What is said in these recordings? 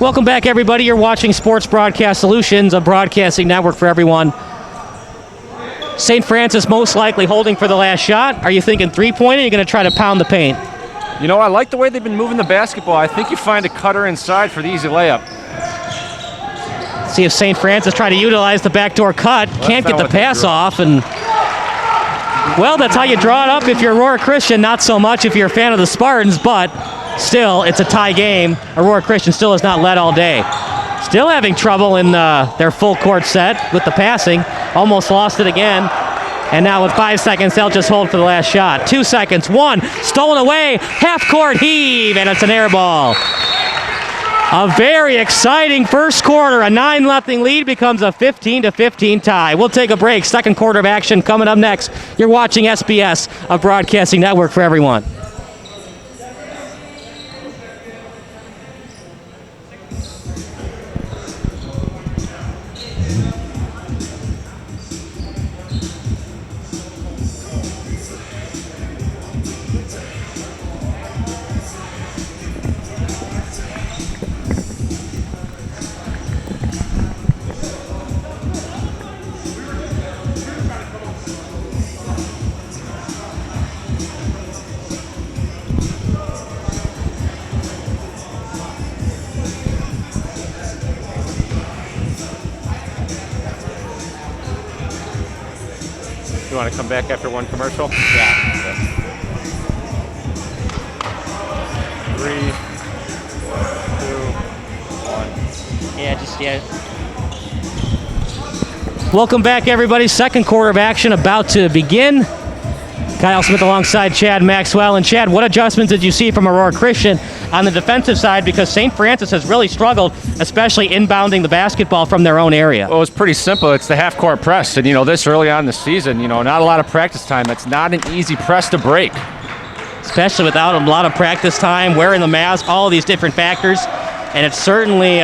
Welcome back, everybody. You're watching Sports Broadcast Solutions, a broadcasting network for everyone. St. Francis most likely holding for the last shot. Are you thinking three-pointer, or are you going to try to pound the paint? You know, I like the way they've been moving the basketball. I think you find a cutter inside for the easy layup. See if St. Francis try to utilize the backdoor cut. Can't get the pass off. And well, that's how you draw it up if you're Aurora Christian. Not so much if you're a fan of the Spartans, but still, it's a tie game. Aurora Christian still has not led all day. Still having trouble in their full court set with the passing. Almost lost it again. And now with 5 seconds, they'll just hold for the last shot. 2 seconds, one, stolen away, half-court heave, and it's an air ball. A very exciting first quarter. A 9-0 lead becomes a 15-15 tie. We'll take a break. Second quarter of action coming up next. You're watching SBS, a broadcasting network for everyone. You want to come back after one commercial? Yeah. 3, 2, 1. Yeah. Welcome back, everybody. Second quarter of action about to begin. Kyle Smith alongside Chad Maxwell. And Chad, what adjustments did you see from Aurora Christian on the defensive side? Because St. Francis has really struggled, especially inbounding the basketball from their own area. Well, it's pretty simple. It's the half-court press. And, this early on in the season, not a lot of practice time. It's not an easy press to break. Especially without a lot of practice time, wearing the mask, all of these different factors. And it's certainly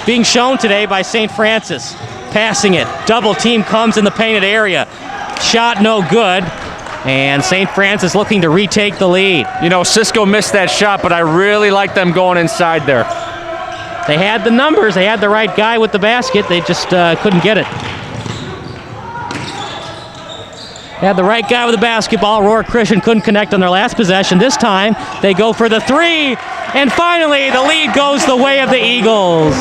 being shown today by St. Francis. Passing it. Double team comes in the painted area. Shot no good. And St. Francis looking to retake the lead. Cisco missed that shot, but I really like them going inside there. They had the numbers. They had the right guy with the basket. They just couldn't get it. They had the right guy with the basketball. Aurora Christian couldn't connect on their last possession. This time, they go for the three. And finally, the lead goes the way of the Eagles.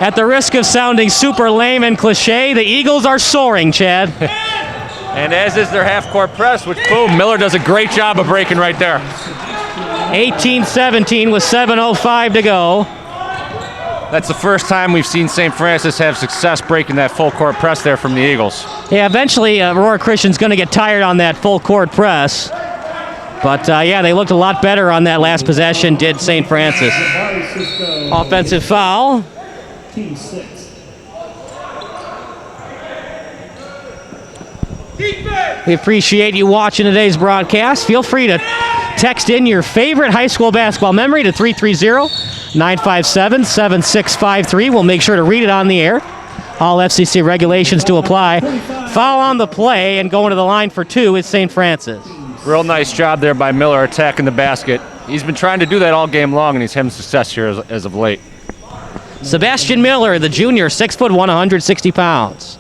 At the risk of sounding super lame and cliche, the Eagles are soaring, Chad. And as is their half-court press, which, boom, Miller does a great job of breaking right there. 18-17 with 7:05 to go. That's the first time we've seen St. Francis have success breaking that full-court press there from the Eagles. Yeah, eventually Aurora Christian's going to get tired on that full-court press. But, they looked a lot better on that last possession, did St. Francis. Offensive foul. Team 6. We appreciate you watching today's broadcast. Feel free to text in your favorite high school basketball memory to 330-957-7653. We'll make sure to read it on the air. All FCC regulations to apply. Foul on the play, and going to the line for two is St. Francis. Real nice job there by Miller attacking the basket. He's been trying to do that all game long, and he's having success here as of late. Sebastian Miller, the junior, 6'1", 160 pounds.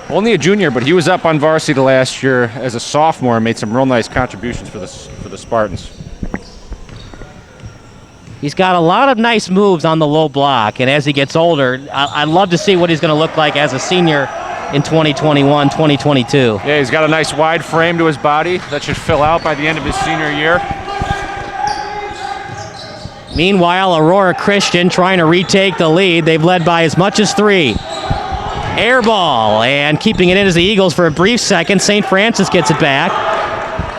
Only a junior, but he was up on varsity last year as a sophomore and made some real nice contributions for the Spartans. He's got a lot of nice moves on the low block, and as he gets older, I'd love to see what he's going to look like as a senior in 2021, 2022. Yeah, he's got a nice wide frame to his body that should fill out by the end of his senior year. Meanwhile, Aurora Christian trying to retake the lead. They've led by as much as 3. Air ball, and keeping it in as the Eagles for a brief second. St. Francis gets it back.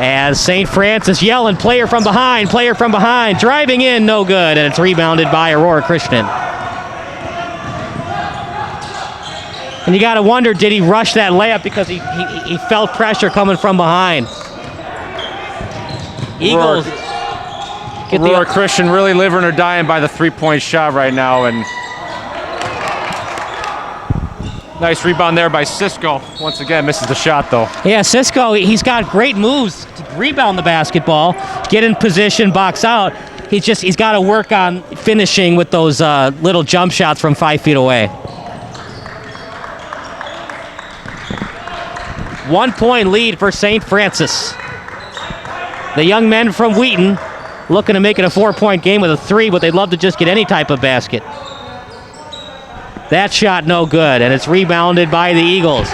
As St. Francis yelling, player from behind, driving in, no good, and it's rebounded by Aurora Christian. And you got to wonder, did he rush that layup because he felt pressure coming from behind? Eagles. Aurora Christian really living or dying by the three-point shot right now, and Nice rebound there by Cisco. Once again, misses the shot, though. Yeah, Cisco, he's got great moves to rebound the basketball, get in position, box out. He's got to work on finishing with those little jump shots from 5 feet away. 1 point lead for St. Francis. The young men from Wheaton looking to make it a 4-point game with a 3, but they'd love to just get any type of basket. That shot no good, and it's rebounded by the Eagles.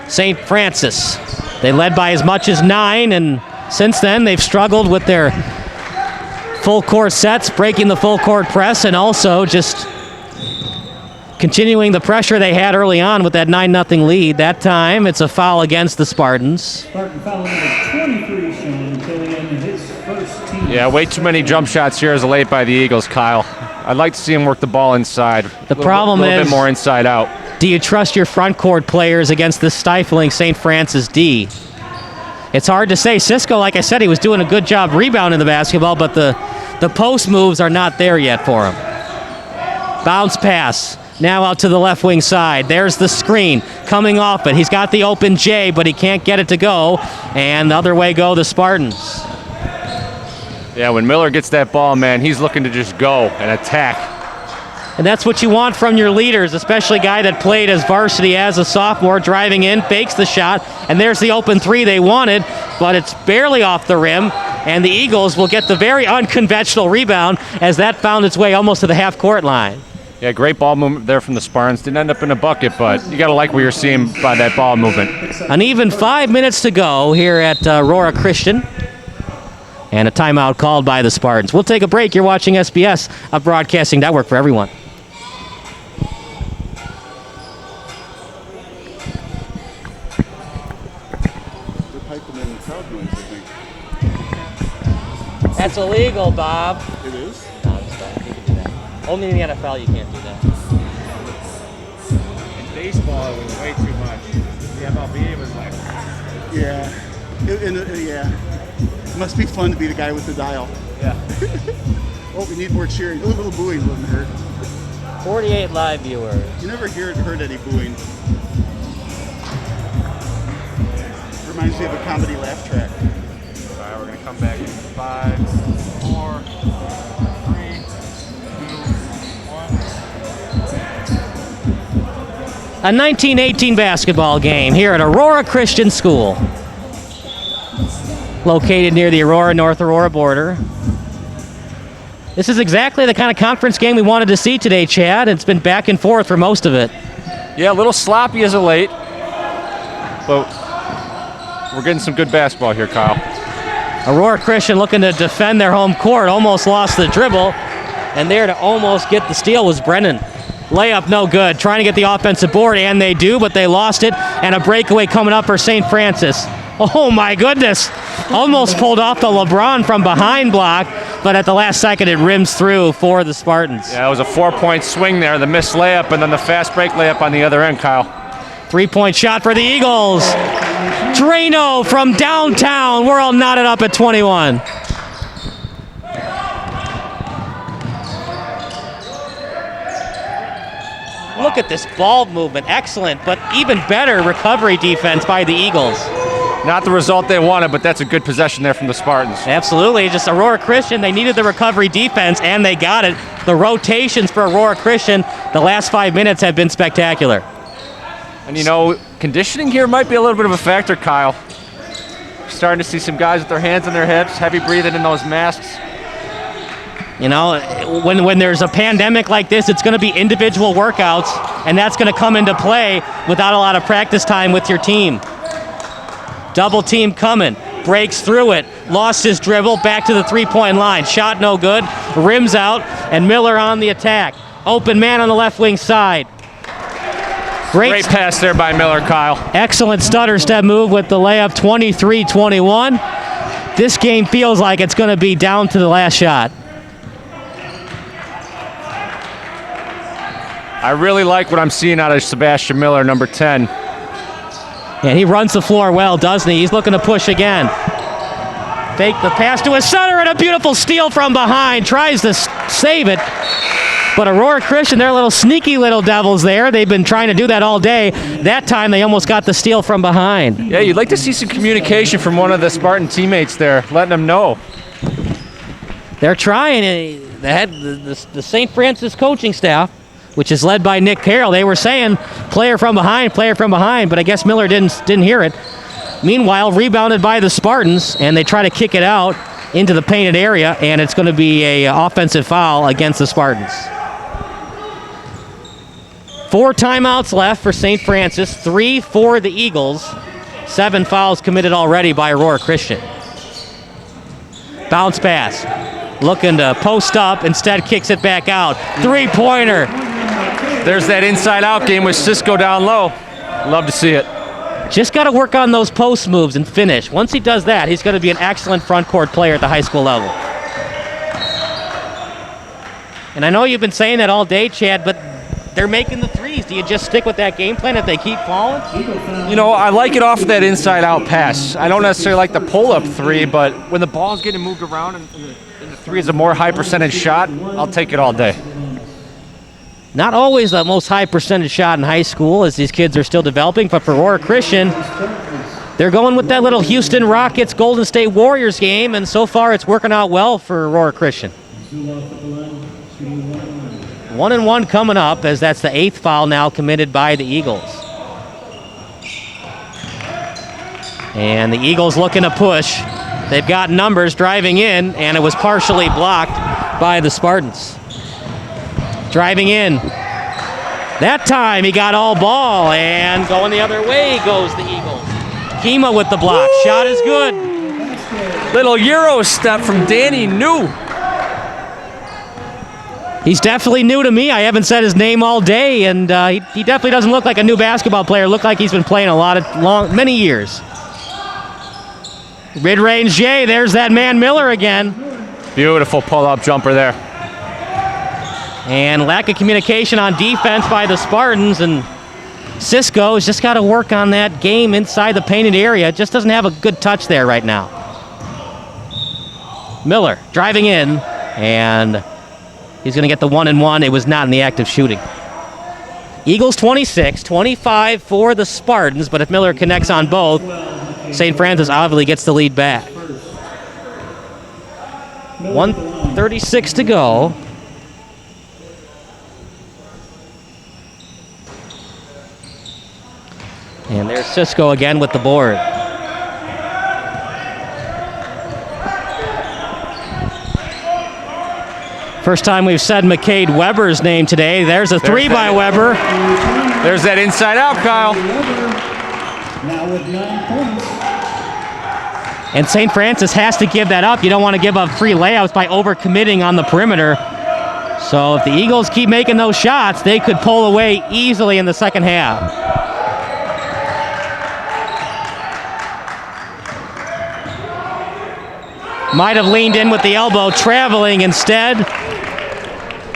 St. Francis, they led by as much as 9, and since then they've struggled with their full court sets, breaking the full court press, and also just continuing the pressure they had early on with that 9-0 lead. That time it's a foul against the Spartans. Spartan foul number 23, Sean Killian, his first team. Yeah, way too many jump shots here as a late by the Eagles, Kyle. I'd like to see him work the ball inside. The problem is, a little bit more inside out. Do you trust your front court players against this stifling St. Francis D? It's hard to say. Cisco, like I said, he was doing a good job rebounding the basketball, but the post moves are not there yet for him. Bounce pass. Now out to the left wing side. There's the screen coming off it. He's got the open J, but he can't get it to go. And the other way go the Spartans. Yeah, when Miller gets that ball, man, he's looking to just go and attack. And that's what you want from your leaders, especially a guy that played as varsity as a sophomore, driving in, fakes the shot, and there's the open 3 they wanted, but it's barely off the rim, and the Eagles will get the very unconventional rebound as that found its way almost to the half-court line. Yeah, great ball movement there from the Spartans. Didn't end up in a bucket, but you got to like what you're seeing by that ball movement. An even 5 minutes to go here at Aurora Christian. And a timeout called by the Spartans. We'll take a break. You're watching SBS, a broadcasting network for everyone. That's illegal, Bob. It is? No, I'm just kidding. You can do that. Only in the NFL you can't do that. In baseball, it was way too much. The MLB was like... Yeah. Yeah. It must be fun to be the guy with the dial. Yeah. Oh, we need more cheering. A little booing wouldn't hurt. 48 live viewers. You never heard any booing. Reminds me of a comedy laugh track. All right, we're going to come back in 5, 4, 3, 2, 1. A 1918 basketball game here at Aurora Christian School. Located near the Aurora-North Aurora border. This is exactly the kind of conference game we wanted to see today, Chad. It's been back and forth for most of it. Yeah, a little sloppy as of late, but we're getting some good basketball here, Kyle. Aurora Christian looking to defend their home court. Almost lost the dribble. And there to almost get the steal was Brennan. Layup no good. Trying to get the offensive board, and they do, but they lost it. And a breakaway coming up for St. Francis. Oh my goodness. Almost pulled off the LeBron from behind block, but at the last second it rims through for the Spartans. Yeah, it was a 4-point swing there. The missed layup and then the fast break layup on the other end, Kyle. 3-point shot for the Eagles. Drano from downtown. We're all knotted up at 21. Look at this ball movement. Excellent, but even better recovery defense by the Eagles. Not the result they wanted, but that's a good possession there from the Spartans. Absolutely. Just Aurora Christian, they needed the recovery defense, and they got it. The rotations for Aurora Christian the last 5 minutes have been spectacular. And, you know, conditioning here might be a little bit of a factor, Kyle. Starting to see some guys with their hands on their hips, heavy breathing in those masks. You know, when there's a pandemic like this, it's going to be individual workouts, and that's going to come into play without a lot of practice time with your team. Double team coming, breaks through it, lost his dribble, back to the three-point line. Shot no good, rims out, and Miller on the attack. Open man on the left wing side. Great pass there by Miller, Kyle. Excellent stutter step move with the layup, 23-21. This game feels like it's going to be down to the last shot. I really like what I'm seeing out of Sebastian Miller, number 10. And he runs the floor well, doesn't he? He's looking to push again. Fake the pass to his center, and a beautiful steal from behind. Tries to save it, But Aurora Christian, they're little sneaky little devils there. They've been trying to do that all day. That time they almost got the steal from behind. Yeah, you'd like to see some communication from one of the Spartan teammates there, letting them know. They're trying. The St. Francis coaching staff, which is led by Nick Carroll, they were saying player from behind, but I guess Miller didn't hear it. Meanwhile, rebounded by the Spartans, and they try to kick it out into the painted area, and it's going to be a offensive foul against the Spartans. 4 timeouts left for St. Francis, 3 for the Eagles. 7 fouls committed already by Aurora Christian. Bounce pass. Looking to post up, instead kicks it back out. 3-pointer. There's that inside-out game with Cisco down low. Love to see it. Just got to work on those post moves and finish. Once he does that, he's going to be an excellent front court player at the high school level. And I know you've been saying that all day, Chad, but they're making the threes. Do you just stick with that game plan if they keep falling? You know, I like it off of that inside-out pass. I don't necessarily like the pull-up three, but when the ball's getting moved around and the three is a more high percentage shot, I'll take it all day. Not always the most high percentage shot in high school as these kids are still developing, but for Aurora Christian, they're going with that little Houston Rockets Golden State Warriors game, and so far it's working out well for Aurora Christian. 1-1 coming up, as that's the 8th foul now committed by the Eagles. And the Eagles looking to push. They've got numbers driving in, and it was partially blocked by the Spartans. Driving in. That time he got all ball, and going the other way goes the Eagles. Kima with the block. Woo! Shot is good. Little Euro step from Danny New. He's definitely new to me. I haven't said his name all day, and he definitely doesn't look like a new basketball player. Look like he's been playing many years. Mid-range J, there's that man Miller again. Beautiful pull-up jumper there. And lack of communication on defense by the Spartans, and Cisco has just got to work on that game inside the painted area. Just doesn't have a good touch there right now. Miller driving in, and he's going to get the 1-1. It was not in the act of shooting. Eagles 26, 25 for the Spartans, but if Miller connects on both, St. Francis obviously gets the lead back. 1:36 to go. And there's Cisco again with the board. First time we've said McCade Weber's name today. There's a three by Weber. There's that inside out, Kyle. Now with 9 points. And St. Francis has to give that up. You don't want to give up free layouts by overcommitting on the perimeter. So if the Eagles keep making those shots, they could pull away easily in the second half. Might have leaned in with the elbow, traveling instead.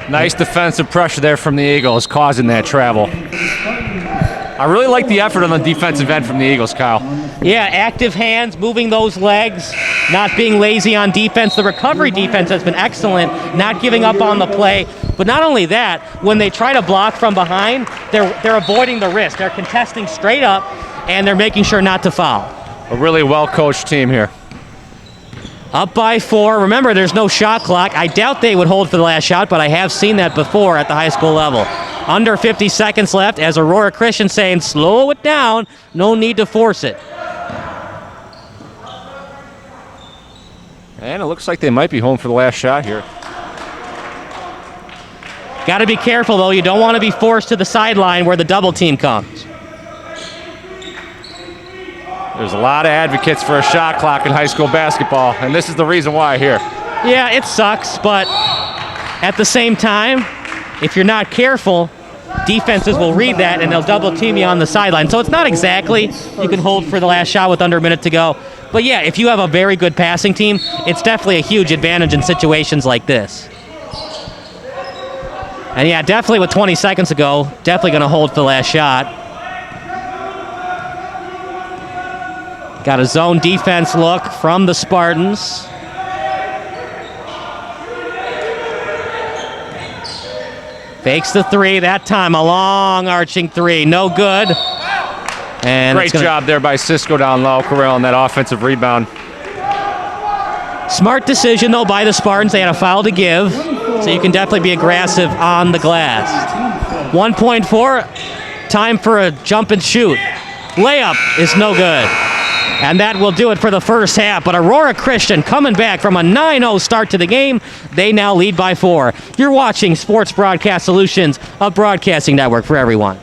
Nice defensive pressure there from the Eagles, causing that travel. I really like the effort on the defensive end from the Eagles, Kyle. Yeah, active hands, moving those legs, not being lazy on defense. The recovery defense has been excellent, not giving up on the play. But not only that, when they try to block from behind, they're avoiding the risk. They're contesting straight up, and they're making sure not to foul. A really well-coached team here. Up by 4. Remember, there's no shot clock. I doubt they would hold for the last shot, but I have seen that before at the high school level. Under 50 seconds left, as Aurora Christian saying, slow it down. No need to force it. And it looks like they might be home for the last shot here. Got to be careful, though. You don't want to be forced to the sideline where the double team comes. There's a lot of advocates for a shot clock in high school basketball, and this is the reason why here. Yeah, it sucks, but at the same time, if you're not careful, defenses will read that and they'll double team you on the sideline. So it's not exactly you can hold for the last shot with under a minute to go. But yeah, if you have a very good passing team, it's definitely a huge advantage in situations like this. And yeah, definitely with 20 seconds to go, definitely going to hold for the last shot. Got a zone defense look from the Spartans. Fakes the three that time. A long arching three. No good. And Great job there by Cisco down low. Corral on that offensive rebound. Smart decision, though, by the Spartans. They had a foul to give, so you can definitely be aggressive on the glass. 1.4, time for a jump and shoot. Layup is no good. And that will do it for the first half. But Aurora Christian coming back from a 9-0 start to the game. They now lead by 4. You're watching Sports Broadcast Solutions, a broadcasting network for everyone.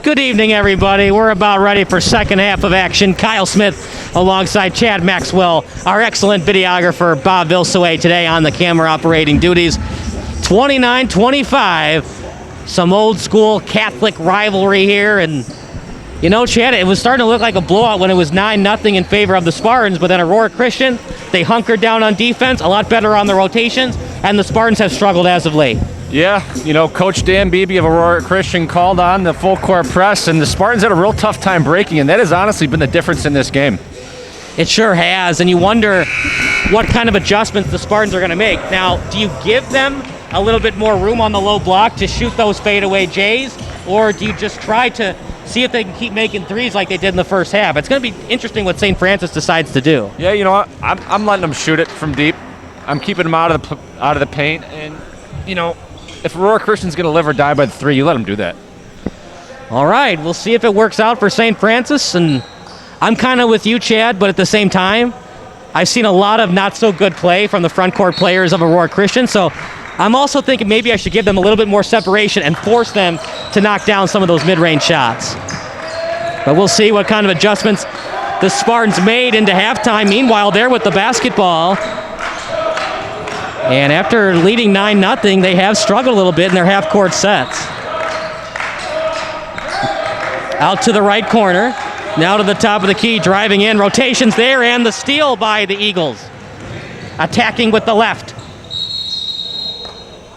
Good evening, everybody. We're about ready for second half of action. Kyle Smith alongside Chad Maxwell, our excellent videographer, Bob Vilsaway, today on the camera operating duties. 29-25. Some old school Catholic rivalry here. And, you know, Chad, it was starting to look like a blowout when it was 9-0 in favor of the Spartans. But then Aurora Christian, they hunkered down on defense, a lot better on the rotations, and the Spartans have struggled as of late. Yeah, you know, Coach Dan Beebe of Aurora Christian called on the full court press, and the Spartans had a real tough time breaking, and that has honestly been the difference in this game. It sure has, and you wonder what kind of adjustments the Spartans are going to make. Now, do you give them a little bit more room on the low block to shoot those fadeaway J's, or do you just try to see if they can keep making threes like they did in the first half? It's going to be interesting what St. Francis decides to do. Yeah, you know what? I'm letting them shoot it from deep. I'm keeping them out of the paint, and, you know, if Aurora Christian's going to live or die by the three, you let them do that. All right, we'll see if it works out for St. Francis, and I'm kind of with you, Chad, but at the same time, I've seen a lot of not-so-good play from the front court players of Aurora Christian, so I'm also thinking maybe I should give them a little bit more separation and force them to knock down some of those mid-range shots. But we'll see what kind of adjustments the Spartans made into halftime. Meanwhile, they're with the basketball. And after leading 9-0, they have struggled a little bit in their half-court sets. Out to the right corner. Now to the top of the key, driving in. Rotations there, and the steal by the Eagles. Attacking with the left.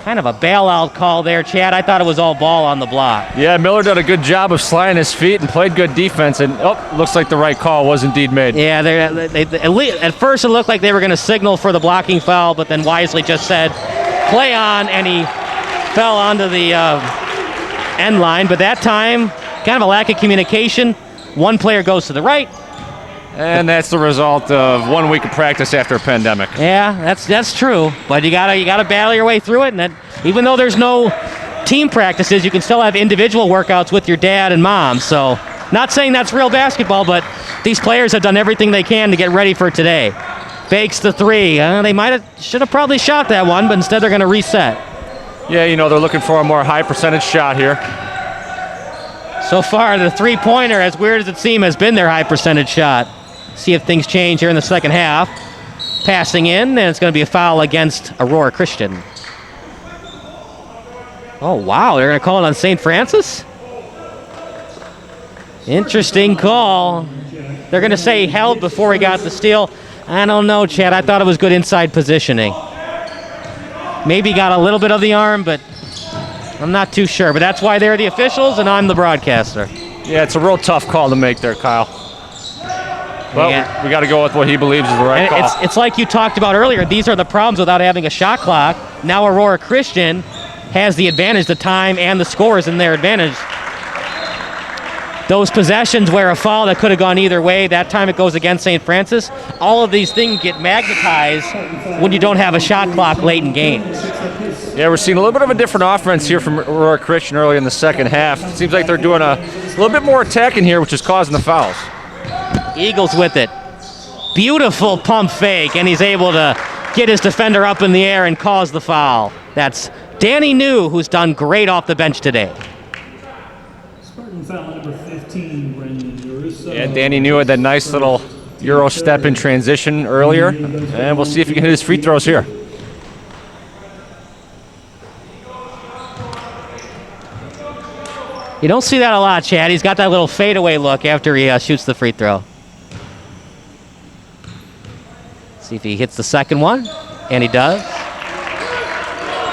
Kind of a bailout call there, Chad. I thought it was all ball on the block. Yeah, Miller did a good job of sliding his feet and played good defense, and looks like the right call was indeed made. Yeah, at first it looked like they were going to signal for the blocking foul, but then wisely just said, play on, and he fell onto the end line. But that time, kind of a lack of communication. One player goes to the right. And that's the result of 1 week of practice after a pandemic. Yeah, that's true. But you gotta battle your way through it. And that, even though there's no team practices, you can still have individual workouts with your dad and mom. So, not saying that's real basketball, but these players have done everything they can to get ready for today. Fakes the three. They should have probably shot that one, but instead they're going to reset. Yeah, you know, they're looking for a more high percentage shot here. So far, the three-pointer, as weird as it seems, has been their high percentage shot. See if things change here in the second half. Passing in, and it's going to be a foul against Aurora Christian. Oh, wow, they're going to call it on St. Francis? Interesting call. They're going to say held before he got the steal. I don't know, Chad. I thought it was good inside positioning. Maybe got a little bit of the arm, but I'm not too sure. But that's why they're the officials, and I'm the broadcaster. Yeah, it's a real tough call to make there, Kyle. But we got to go with what he believes is the right call. It's like you talked about earlier. These are the problems without having a shot clock. Now Aurora Christian has the advantage, the time, and the scores in their advantage. Those possessions where a foul that could have gone either way, that time it goes against St. Francis. All of these things get magnetized when you don't have a shot clock late in games. Yeah, we're seeing a little bit of a different offense here from Aurora Christian early in the second half. It seems like they're doing a little bit more attacking here, which is causing the fouls. Eagles with it. Beautiful pump fake, and he's able to get his defender up in the air and cause the foul. That's Danny New, who's done great off the bench today. Spartan foul number 15, Brendan. Yeah, Danny New had that nice little Euro step in transition earlier, and we'll see if he can hit his free throws here. You don't see that a lot, Chad. He's got that little fadeaway look after he shoots the free throw. See if he hits the second one, and he does.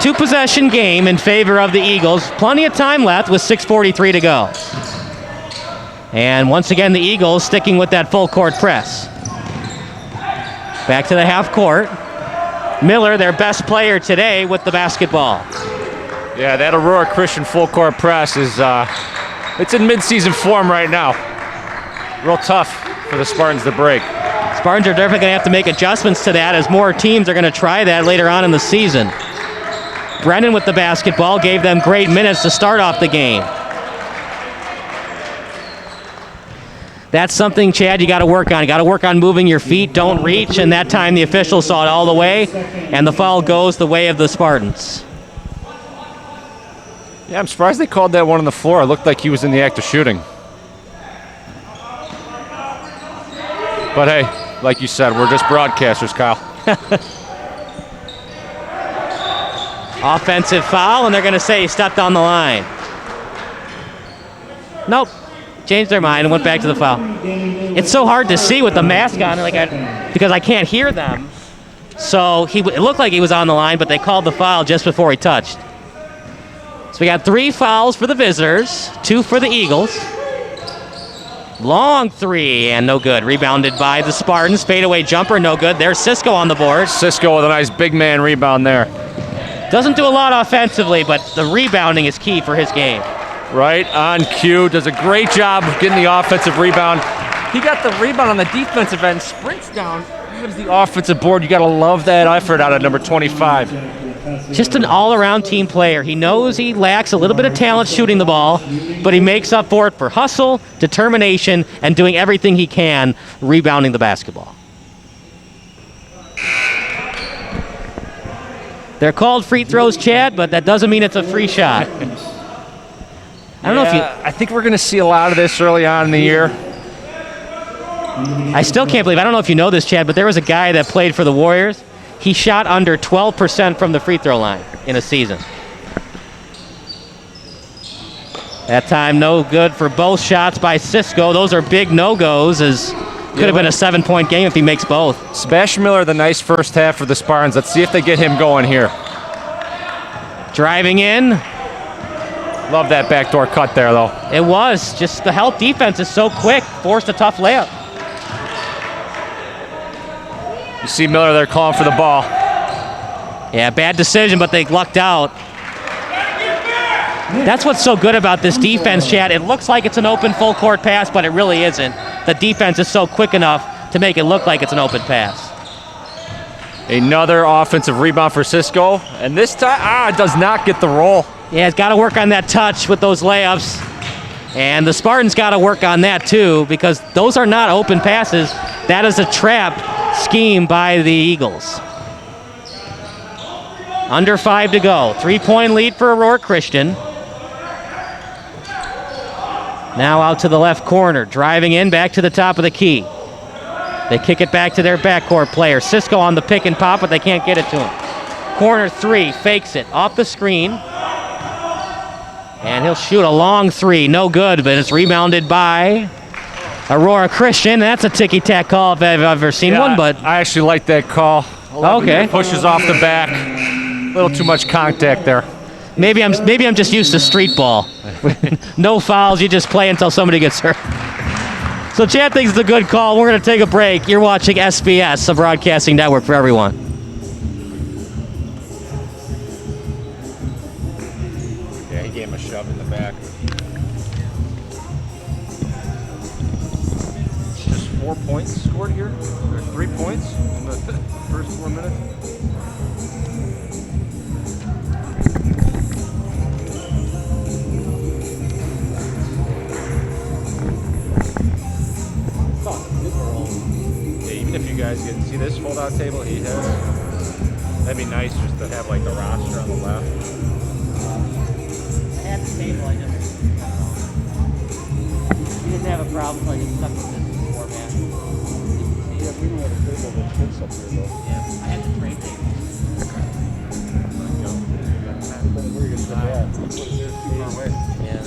Two-possession game in favor of the Eagles. Plenty of time left with 6:43 to go. And once again, the Eagles sticking with that full-court press. Back to the half court. Miller, their best player today, with the basketball. Yeah, that Aurora Christian full court press is it's in mid-season form right now. Real tough for the Spartans to break. Spartans are definitely going to have to make adjustments to that as more teams are going to try that later on in the season. Brennan with the basketball gave them great minutes to start off the game. That's something, Chad, you got to work on. You got to work on moving your feet, don't reach, and that time the official saw it all the way, and the foul goes the way of the Spartans. Yeah, I'm surprised they called that one on the floor. It looked like he was in the act of shooting. But hey, like you said, we're just broadcasters, Kyle. Offensive foul, and they're going to say he stepped on the line. Nope. Changed their mind and went back to the foul. It's so hard to see with the mask on, because I can't hear them. So it looked like he was on the line, but they called the foul just before he touched. So we got 3 fouls for the visitors, 2 for the Eagles. Long 3, and no good. Rebounded by the Spartans. Fadeaway jumper, no good. There's Cisco on the board. Cisco with a nice big man rebound there. Doesn't do a lot offensively, but the rebounding is key for his game. Right on cue. Does a great job of getting the offensive rebound. He got the rebound on the defensive end, sprints down, gives the offensive board. You got to love that effort out of number 25. Just an all-around team player. He knows he lacks a little bit of talent shooting the ball, but he makes up for it for hustle, determination, and doing everything he can rebounding the basketball. They're called free throws, Chad, but that doesn't mean it's a free shot. I don't know if you... I think we're going to see a lot of this early on in the year. I still can't believe, I don't know if you know this, Chad, but there was a guy that played for the Warriors. He shot under 12% from the free throw line in a season. That time, no good for both shots by Cisco. Those are big no-goes, as could have been a 7-point game if he makes both. Sebastian Miller, the nice first half for the Spartans. Let's see if they get him going here. Driving in. Love that backdoor cut there, though. It was. Just the help defense is so quick. Forced a tough layup. You see Miller there calling for the ball. Yeah, bad decision, but they lucked out. That's what's so good about this defense, Chad. It looks like it's an open full court pass, but it really isn't. The defense is so quick enough to make it look like it's an open pass. Another offensive rebound for Cisco, and this time, does not get the roll. Yeah, he's got to work on that touch with those layups. And the Spartans got to work on that too, because those are not open passes. That is a trap scheme by the Eagles. Under 5 to go. 3-point lead for Aurora Christian. Now out to the left corner. Driving in, back to the top of the key. They kick it back to their backcourt player. Cisco on the pick and pop, but they can't get it to him. Corner 3, fakes it. Off the screen. And he'll shoot a long 3. No good, but it's rebounded by Aurora Christian. That's a ticky-tack call if I've ever seen one, but... I actually like that call. Okay. Pushes off the back. A little too much contact there. Maybe I'm just used to street ball. No fouls, you just play until somebody gets hurt. So Chad thinks it's a good call. We're going to take a break. You're watching SBS, a broadcasting network for everyone. Yeah, he gave him a shove in the back. Just 4 points scored here. There's 3 points in the first 4 minutes. Even if you guys get to see this fold-out table he has, that'd be nice just to have like the roster on the left. I had the table, I just... You didn't have a problem, so I just stuck with this format. Yeah, we don't have a table that fits up here though. Yeah, I had the trade table. Where you get that? Put it there too far away. Yeah.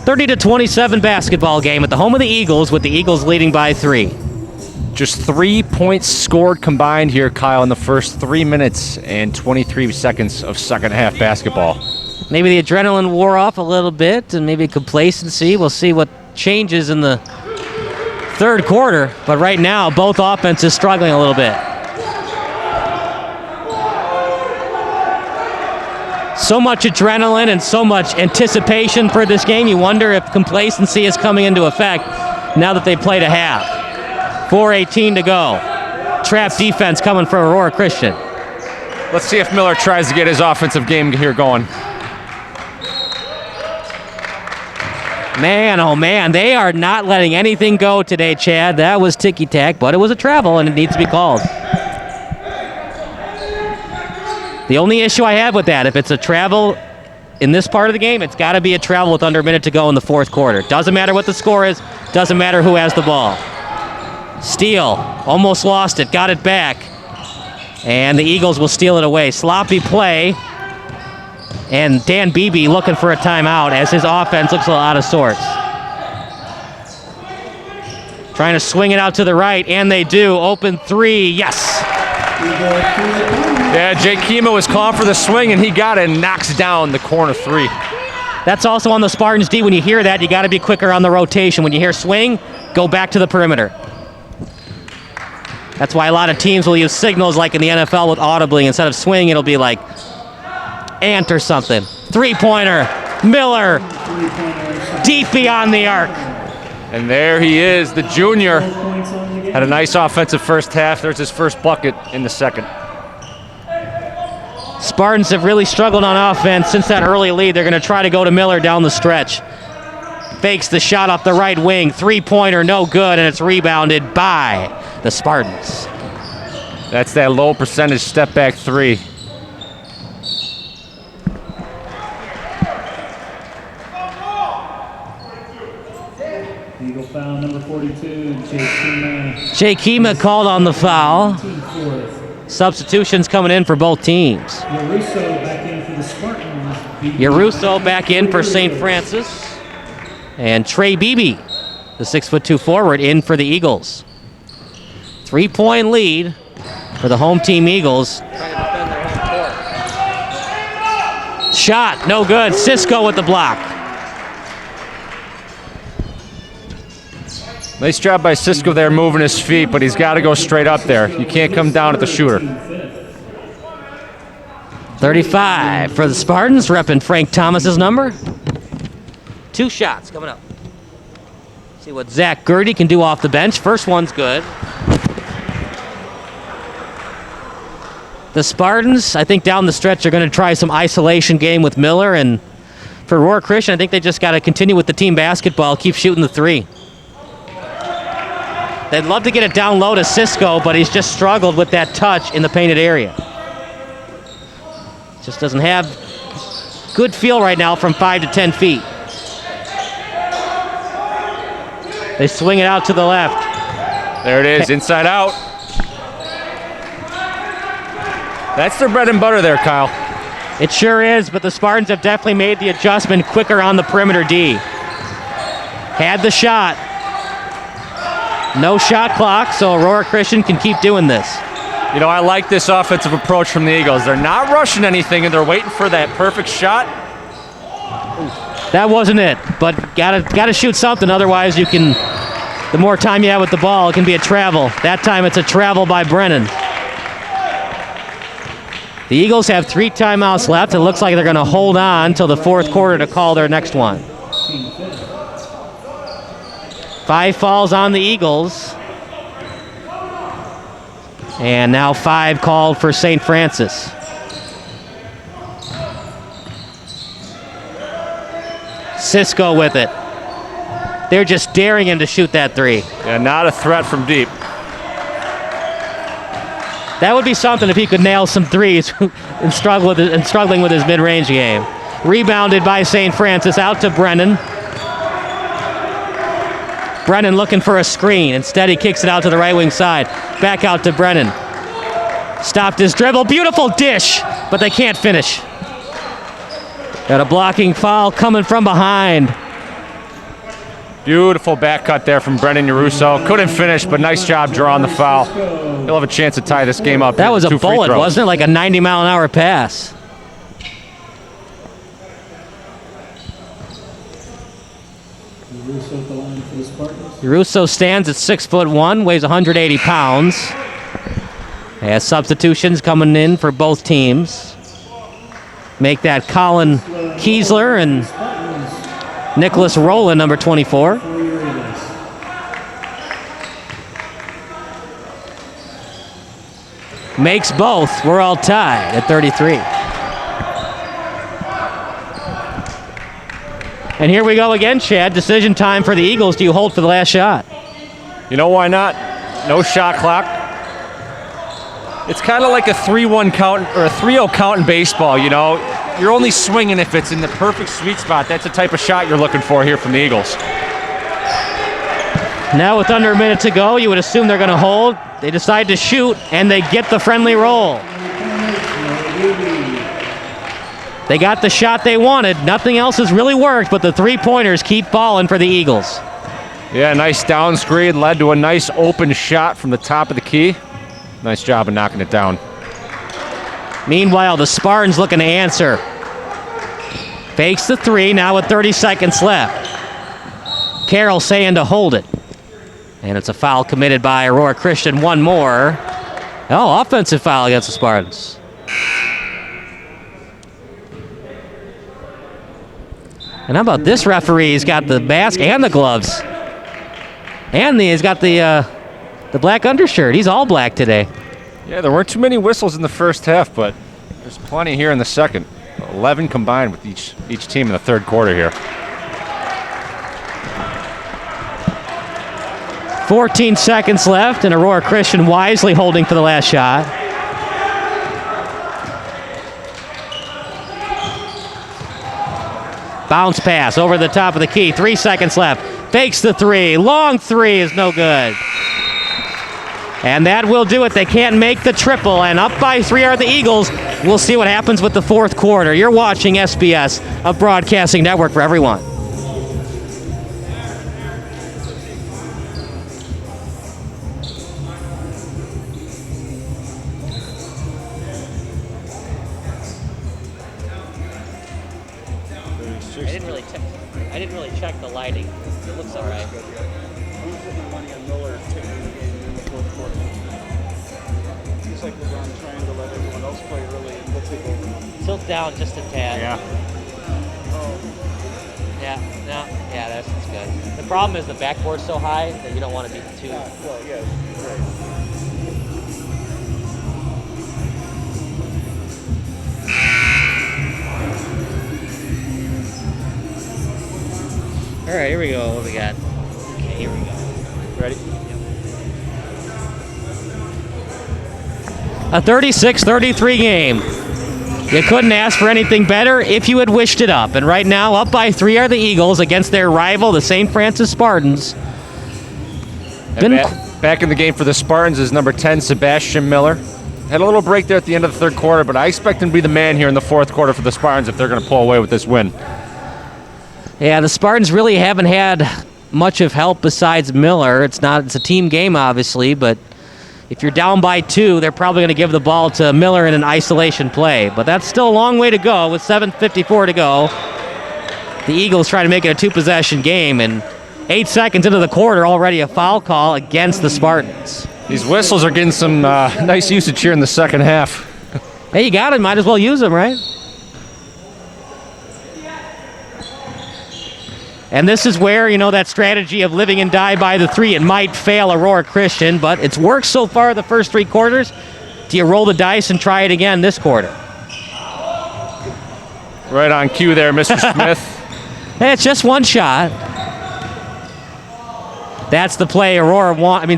30-27 basketball game at the home of the Eagles, with the Eagles leading by 3. Just 3 points scored combined here, Kyle, in the first 3 minutes and 23 seconds of second half basketball. Maybe the adrenaline wore off a little bit, and maybe complacency. We'll see what changes in the third quarter, but right now both offenses struggling a little bit. So much adrenaline and so much anticipation for this game. You wonder if complacency is coming into effect now that they played a half. 4:18 to go. Trap defense coming for Aurora Christian. Let's see if Miller tries to get his offensive game here going. Man, oh man, they are not letting anything go today, Chad. That was ticky-tack, but it was a travel, and it needs to be called. The only issue I have with that, if it's a travel in this part of the game, it's got to be a travel with under a minute to go in the fourth quarter. Doesn't matter what the score is, doesn't matter who has the ball. Steal, almost lost it, got it back. And the Eagles will steal it away. Sloppy play. And Dan Beebe looking for a timeout as his offense looks a little out of sorts. Trying to swing it out to the right, and they do. Open three, yes. Yeah, Jake Kima was calling for the swing, and he got it and knocks down the corner three. That's also on the Spartans D. When you hear that, you got to be quicker on the rotation. When you hear swing, go back to the perimeter. That's why a lot of teams will use signals like in the NFL with audibly. Instead of swing, it'll be like ant or something. Three-pointer, Miller, deep beyond the arc. And there he is, the junior. Had a nice offensive first half. There's his first bucket in the second. Spartans have really struggled on offense since that early lead. They're going to try to go to Miller down the stretch. Fakes the shot off the right wing. Three-pointer, no good, and it's rebounded by the Spartans. That's that low percentage step back three. Eagle foul number 42, Jake Kima called on the foul. Substitutions coming in for both teams. Yaruso back in for the Spartans. Yaruso back in for St. Francis. And Trey Beebe, the 6'2" forward, in for the Eagles. 3-point lead for the home team Eagles. Shot, no good. Cisco with the block. Nice job by Cisco there moving his feet, but he's got to go straight up there. You can't come down at the shooter. 35 for the Spartans, repping Frank Thomas's number. 2 shots coming up. See what Zach Gertie can do off the bench. First one's good. The Spartans, I think down the stretch, are going to try some isolation game with Miller. And for Aurora Christian, I think they just got to continue with the team basketball, keep shooting the three. They'd love to get it down low to Cisco, but he's just struggled with that touch in the painted area. Just doesn't have good feel right now from 5 to 10 feet. They swing it out to the left. There it is, inside out. That's their bread and butter there, Kyle. It sure is, but the Spartans have definitely made the adjustment quicker on the perimeter D. Had the shot. No shot clock, so Aurora Christian can keep doing this. You know, I like this offensive approach from the Eagles. They're not rushing anything, and they're waiting for that perfect shot. That wasn't it, but gotta shoot something, otherwise you can, the more time you have with the ball, it can be a travel. That time it's a travel by Brennan. The Eagles have 3 timeouts left. It looks like they're gonna hold on till the fourth quarter to call their next one. 5 falls on the Eagles. And now 5 called for St. Francis. Cisco with it. They're just daring him to shoot that three. Yeah, not a threat from deep. That would be something if he could nail some threes and struggling with his mid-range game. Rebounded by St. Francis, out to Brennan. Brennan looking for a screen. Instead, he kicks it out to the right wing side. Back out to Brennan. Stopped his dribble. Beautiful dish, but they can't finish. Got a blocking foul coming from behind. Beautiful back cut there from Brendan Yaruso. Couldn't finish, but nice job drawing the foul. He'll have a chance to tie this game up. That was a 2 free bullet, throws. wasn't it? Like a 90-mile-an-hour pass. Russo at the line for the Spartans. Russo stands at 6'1", weighs 180 pounds. Has substitutions coming in for both teams. Make that Colin Kiesler and Nicholas Rowland, number 24. For your Eagles. Makes both. We're all tied at 33. And here we go again, Chad. Decision time for the Eagles. Do you hold for the last shot? You know why not? No shot clock. It's kind of like a 3-1 count or a 3-0 count in baseball, you know. You're only swinging if it's in the perfect sweet spot. That's the type of shot you're looking for here from the Eagles. Now with under a minute to go, you would assume they're going to hold. They decide to shoot, and they get the friendly roll. They got the shot they wanted. Nothing else has really worked, but the three-pointers keep falling for the Eagles. Yeah, nice down screen. Led to a nice open shot from the top of the key. Nice job of knocking it down. Meanwhile, the Spartans looking to answer. Fakes the three, now with 30 seconds left. Carroll saying to hold it. And it's a foul committed by Aurora Christian. One more. Oh, offensive foul against the Spartans. And how about this referee? He's got the mask and the gloves. And he's got the black undershirt. He's all black today. Yeah, there weren't too many whistles in the first half, but there's plenty here in the second. 11 combined with each team in the third quarter here. 14 seconds left, and Aurora Christian wisely holding for the last shot. Bounce pass over the top of the key. 3 seconds left. Fakes the three. Long three is no good. And that will do it. They can't make the triple, and up by 3 are the Eagles. We'll see what happens with the fourth quarter. You're watching SBS, a broadcasting network for everyone. I didn't really check the lighting. It looks all right. I'm putting money on Miller taking the game in the fourth quarter. He's like LeBron trying to let everyone else play early and he'll take over. Tilt down just a tad. Yeah. Yeah, that's good. The problem is the backboard's so high that you don't want to be too. Well, yeah, right. All right, here we go. What do we got? Okay, here we go. Ready? A 36-33 game. You couldn't ask for anything better if you had wished it up. And right now, up by 3 are the Eagles against their rival, the St. Francis Spartans. Back in the game for the Spartans is number 10, Sebastian Miller. Had a little break there at the end of the third quarter, but I expect him to be the man here in the fourth quarter for the Spartans if they're going to pull away with this win. Yeah, the Spartans really haven't had much of help besides Miller. It's a team game, obviously, but if you're down by 2, they're probably going to give the ball to Miller in an isolation play. But that's still a long way to go with 7:54 to go. The Eagles try to make it a 2-possession game, and 8 seconds into the quarter, already a foul call against the Spartans. These whistles are getting some nice usage here in the second half. Hey, you got it. Might as well use them, right? And this is where, that strategy of living and die by the 3, it might fail Aurora Christian, but it's worked so far the first 3 quarters. Do you roll the dice and try it again this quarter? Right on cue there, Mr. Smith. Hey, it's just one shot. That's the play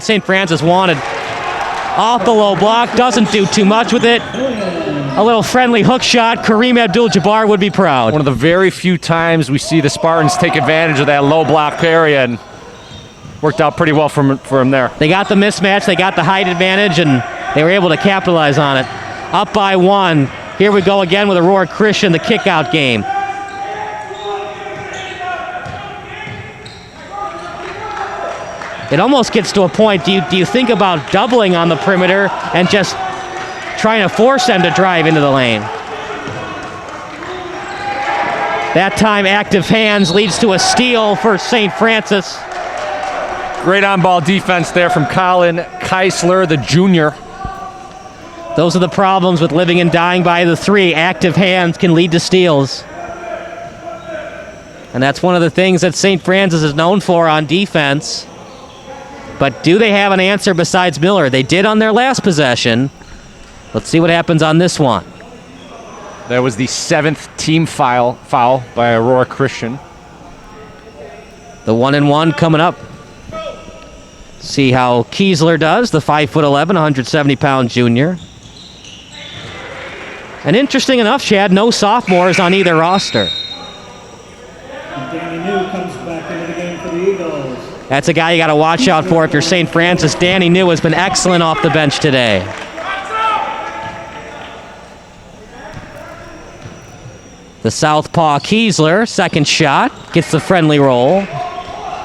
St. Francis wanted. Off the low block, doesn't do too much with it. A little friendly hook shot. Kareem Abdul-Jabbar would be proud. One of the very few times we see the Spartans take advantage of that low block area, and worked out pretty well for him there. They got the mismatch, they got the height advantage, and they were able to capitalize on it. Up by 1. Here we go again with Aurora Christian, the kick-out game. It almost gets to a point, do you think about doubling on the perimeter and just trying to force them to drive into the lane? That time, active hands leads to a steal for St. Francis. Great on-ball defense there from Colin Keisler, the junior. Those are the problems with living and dying by the three. Active hands can lead to steals. And that's one of the things that St. Francis is known for on defense. But do they have an answer besides Miller? They did on their last possession. Let's see what happens on this one. That was the 7th team foul by Aurora Christian. The 1-and-1 coming up. See how Keesler does, the 5'11", 170-pound junior. And interesting enough, Chad, no sophomores on either roster. Danny New comes back into the game for the Eagles. That's a guy you got to watch out for if you're St. Francis. Danny New has been excellent off the bench today. The southpaw Keesler, second shot, gets the friendly roll.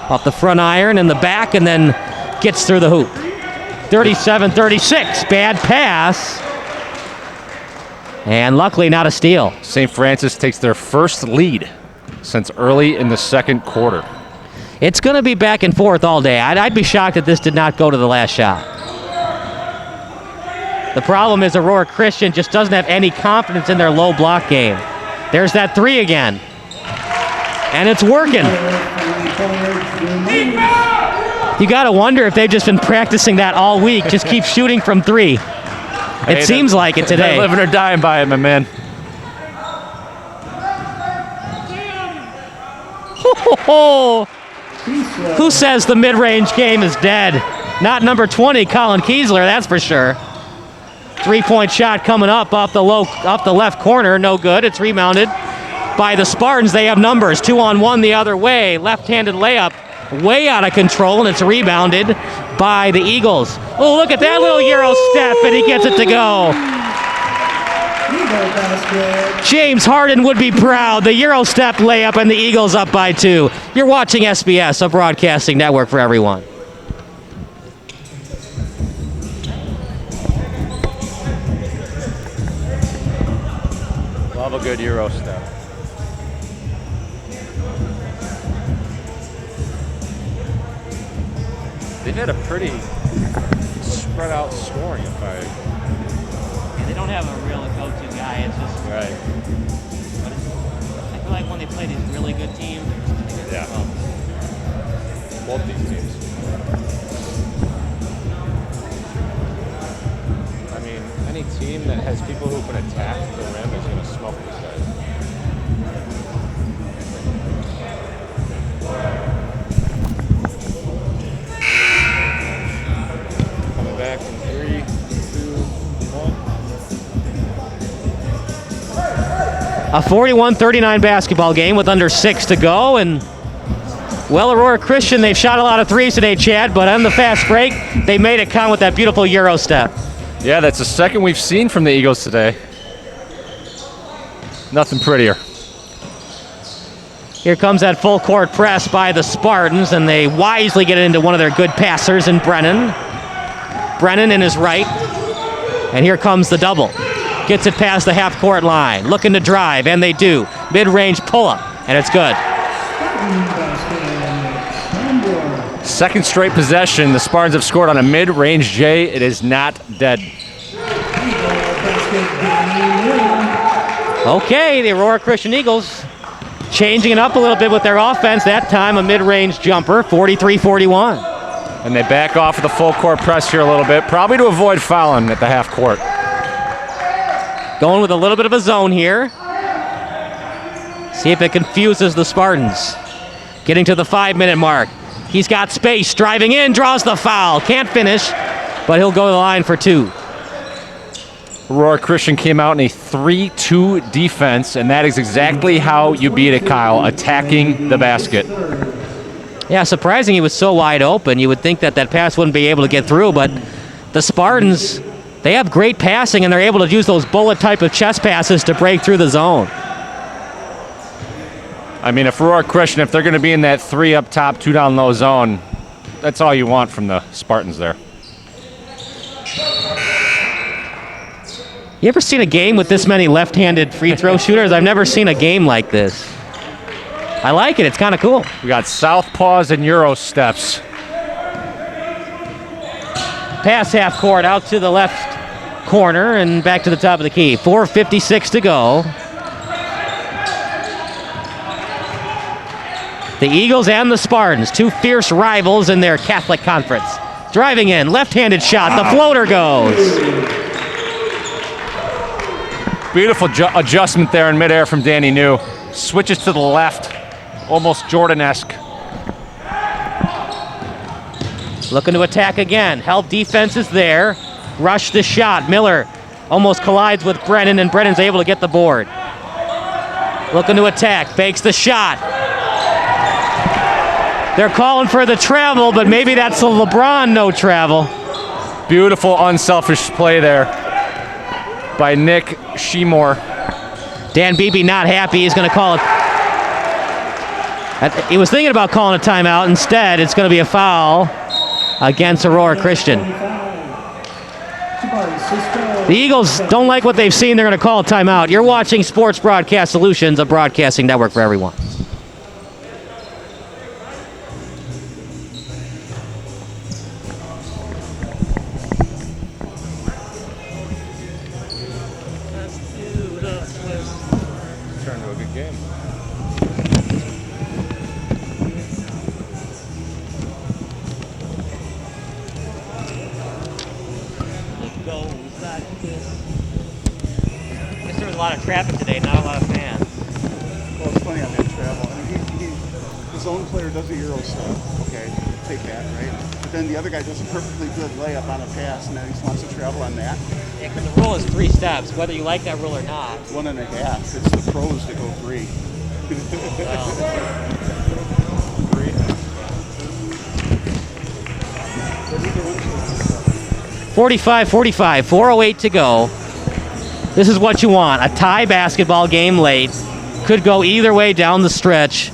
Off the front iron in the back and then gets through the hoop. 37-36, bad pass. And luckily not a steal. St. Francis takes their first lead since early in the second quarter. It's going to be back and forth all day. I'd be shocked if this did not go to the last shot. The problem is Aurora Christian just doesn't have any confidence in their low block game. There's that three again. And it's working. You got to wonder if they've just been practicing that all week. Just keep shooting from three. It seems like it today. They're living or dying by it, my man. Who says the mid-range game is dead? Not number 20, Colin Keesler, that's for sure. Three-point shot coming up off the left corner, no good. It's rebounded by the Spartans. They have numbers, 2-on-1 the other way. Left-handed layup, way out of control, and it's rebounded by the Eagles. Oh, look at that little Euro step, and he gets it to go. James Harden would be proud. The Euro step layup, and the Eagles up by 2. You're watching SBS, a broadcasting network for everyone. Love a good Euro step. They've had a pretty spread out scoring if I... They don't have a real go-to guy. It's just... Right. But I feel like when they play these really good teams, they're just going to get Yeah. Both these teams. I mean, any team that has people who can attack the rim is going to smoke these guys. Coming back in 3, 2, 1. A 41-39 basketball game with under 6 to go, and well, Aurora Christian, they've shot a lot of threes today, Chad, but on the fast break, they made it count with that beautiful Euro step. Yeah, that's the second we've seen from the Eagles today. Nothing prettier. Here comes that full court press by the Spartans, and they wisely get it into one of their good passers in Brennan. Brennan in his right, and here comes the double. Gets it past the half-court line, looking to drive, and they do. Mid-range pull-up, and it's good. Second straight possession. The Spartans have scored on a mid-range J. It is not dead. Okay, the Aurora Christian Eagles changing it up a little bit with their offense. That time a mid-range jumper, 43-41. And they back off with the full court press here a little bit, probably to avoid fouling at the half court. Going with a little bit of a zone here. See if it confuses the Spartans. Getting to the 5-minute mark. He's got space, driving in, draws the foul. Can't finish, but he'll go to the line for 2. Aurora Christian came out in a 3-2 defense, and that is exactly how you beat it, Kyle, attacking the basket. Yeah, surprising he was so wide open. You would think that that pass wouldn't be able to get through, but the Spartans, they have great passing, and they're able to use those bullet type of chest passes to break through the zone. I mean, if Aurora Christian, if they're going to be in that 3 up top, 2 down low zone, that's all you want from the Spartans there. You ever seen a game with this many left-handed free throw shooters? I've never seen a game like this. I like it. It's kind of cool. We got southpaws and Euro steps. Pass half court out to the left corner and back to the top of the key. 4:56 to go. The Eagles and the Spartans, two fierce rivals in their Catholic conference. Driving in, left-handed shot, the floater goes. Beautiful adjustment there in midair from Danny New. Switches to the left, almost Jordan-esque. Looking to attack again. Help defense is there. Rush the shot. Miller almost collides with Brennan, and Brennan's able to get the board. Looking to attack, fakes the shot. They're calling for the travel, but maybe that's a LeBron no travel. Beautiful unselfish play there by Nick Shemore. Dan Beebe not happy. He's going to call it. He was thinking about calling a timeout. Instead, it's going to be a foul against Aurora Christian. The Eagles don't like what they've seen. They're going to call a timeout. You're watching Sports Broadcast Solutions, a broadcasting network for everyone. A lot of traffic today, not a lot of fans. Well, it's funny on that travel. I mean, his own player does a Euro step. Okay, take that, right? But then the other guy does a perfectly good layup on a pass, and then he wants to travel on that. Yeah, because the rule is 3 steps, whether you like that rule or not. 1.5. It's the pros that go 3. 45-45, 4:08 to go. This is what you want, a tie basketball game late. Could go either way down the stretch.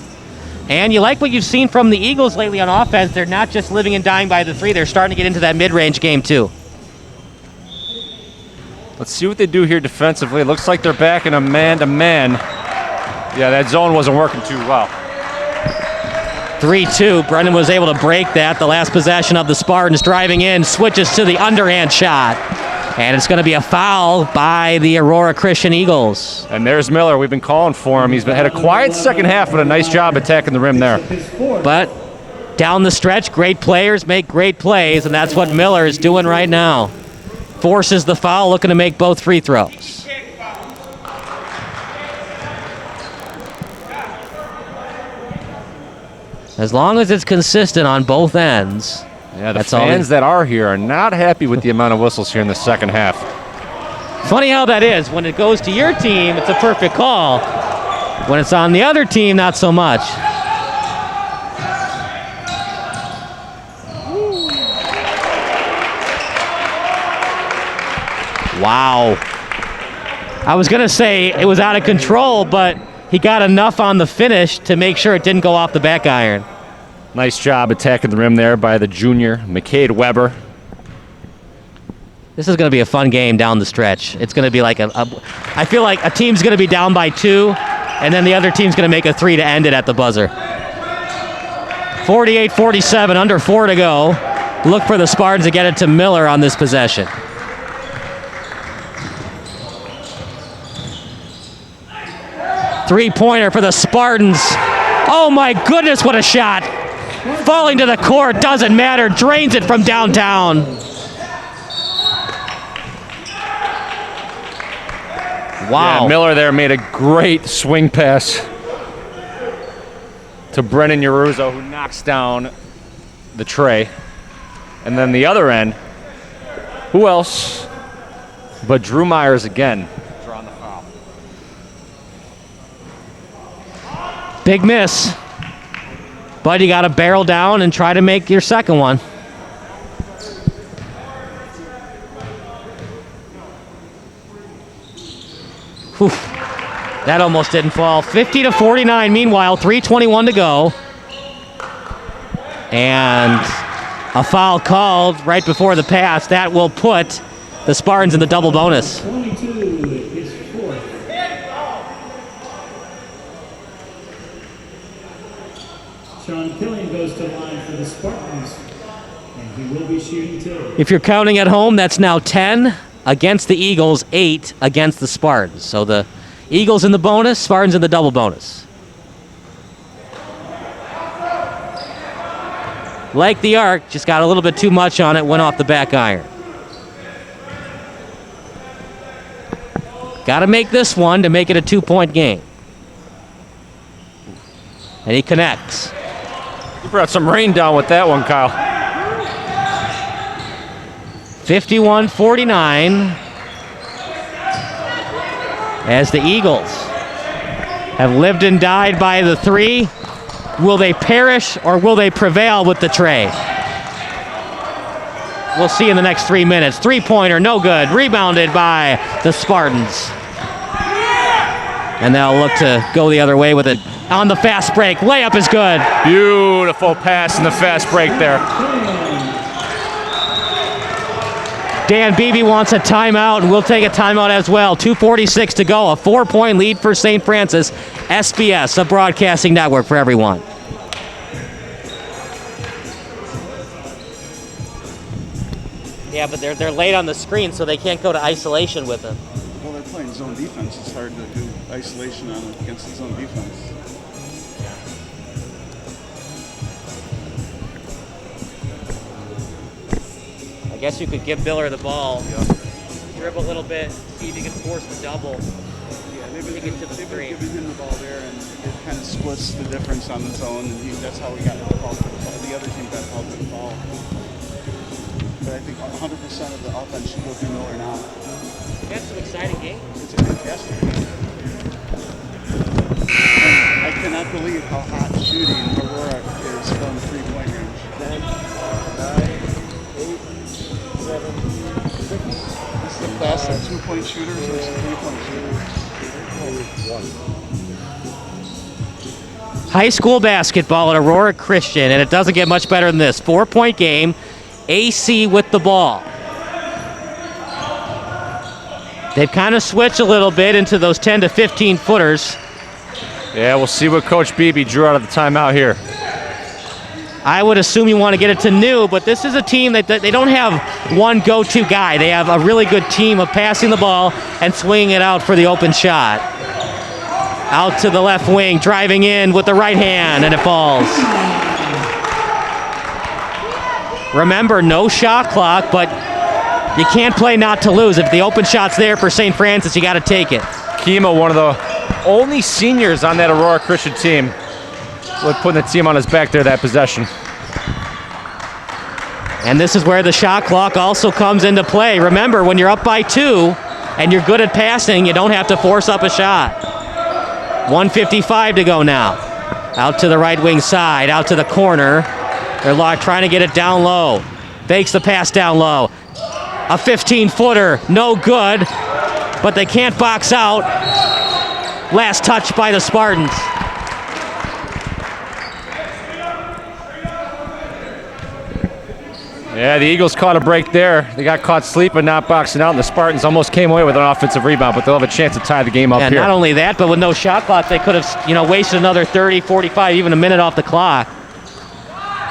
And you like what you've seen from the Eagles lately on offense. They're not just living and dying by the 3. They're starting to get into that mid-range game too. Let's see what they do here defensively. It looks like they're back in a man-to-man. Yeah, that zone wasn't working too well. 3-2. Brennan was able to break that. The last possession of the Spartans driving in, switches to the underhand shot. And it's going to be a foul by the Aurora Christian Eagles. And there's Miller. We've been calling for him. He's had a quiet second half, but a nice job attacking the rim there. But down the stretch, great players make great plays, and that's what Miller is doing right now. Forces the foul, looking to make both free throws. As long as it's consistent on both ends. Yeah, the fans that are here are not happy with the amount of whistles here in the second half. Funny how that is. When it goes to your team, it's a perfect call. When it's on the other team, not so much. Wow. I was going to say it was out of control, but he got enough on the finish to make sure it didn't go off the back iron. Nice job attacking the rim there by the junior, McCade Weber. This is going to be a fun game down the stretch. It's going to be like I feel like a team's going to be down by 2, and then the other team's going to make a 3 to end it at the buzzer. 48-47, under 4 to go. Look for the Spartans to get it to Miller on this possession. Three-pointer for the Spartans. Oh my goodness, what a shot. Falling to the court, doesn't matter, drains it from downtown. Wow. Yeah, Miller there made a great swing pass to Brennan Yaruzzo, who knocks down the tray. And then the other end, who else but Drew Myers again drawing the foul. Big miss. But you got to barrel down and try to make your second one. Whew. That almost didn't fall. 50-49 meanwhile, 3:21 to go. And a foul called right before the pass. That will put the Spartans in the double bonus. 22 is fourth. Sean Killian goes to line for the Spartans, and he will be shooting 2. If you're counting at home, that's now 10 against the Eagles, 8 against the Spartans. So the Eagles in the bonus, Spartans in the double bonus. Like the arc, just got a little bit too much on it, went off the back iron. Got to make this one to make it a 2-point game. And he connects. You brought some rain down with that one, Kyle. 51-49 as the Eagles have lived and died by the 3. Will they perish or will they prevail with the tray? We'll see in the next 3 minutes. 3-pointer, no good. Rebounded by the Spartans. And they'll look to go the other way with it on the fast break. Layup is good. Beautiful pass in the fast break there. Dan Beebe wants a timeout, and we'll take a timeout as well. 2:46 to go. A 4-point lead for St. Francis. SBS, a broadcasting network for everyone. Yeah, but they're late on the screen, so they can't go to isolation with them. Well, they're playing zone defense. It's hard to do isolation on against the zone defense. I guess you could give Biller the ball, dribble a little bit, see if he can force the double. Yeah, they've been Take it to the screen. giving him the ball there, and it kind of splits the difference on the zone, and that's how we got called for the foul. The other team got called for the foul. But I think 100% of the offense should go through Miller now. That's some exciting game. It's a fantastic game. And I cannot believe how hot shooting Aurora is from 3-point range. 10, 9, 8, 7, 6. This is the best of 2-point shooters versus 3-point shooters. 1. High school basketball at Aurora Christian, and it doesn't get much better than this. 4-point game, AC with the ball. They've kind of switched a little bit into those 10 to 15 footers. Yeah, we'll see what Coach Beebe drew out of the timeout here. I would assume you want to get it to New, but this is a team that they don't have one go-to guy. They have a really good team of passing the ball and swinging it out for the open shot. Out to the left wing, driving in with the right hand, and it falls. Remember, no shot clock, but you can't play not to lose. If the open shot's there for St. Francis, you got to take it. Kima, one of the only seniors on that Aurora Christian team, with putting the team on his back there that possession. And this is where the shot clock also comes into play. Remember, when you're up by 2 and you're good at passing, you don't have to force up a shot. 1:55 to go now. Out to the right wing side, out to the corner. They're trying to get it down low. Fakes the pass down low. A 15-footer, no good, but they can't box out. Last touch by the Spartans. Yeah, the Eagles caught a break there. They got caught sleeping, not boxing out, and the Spartans almost came away with an offensive rebound, but they'll have a chance to tie the game up And here. not only that, but with no shot clock, they could have, wasted another 30, 45, even a minute off the clock.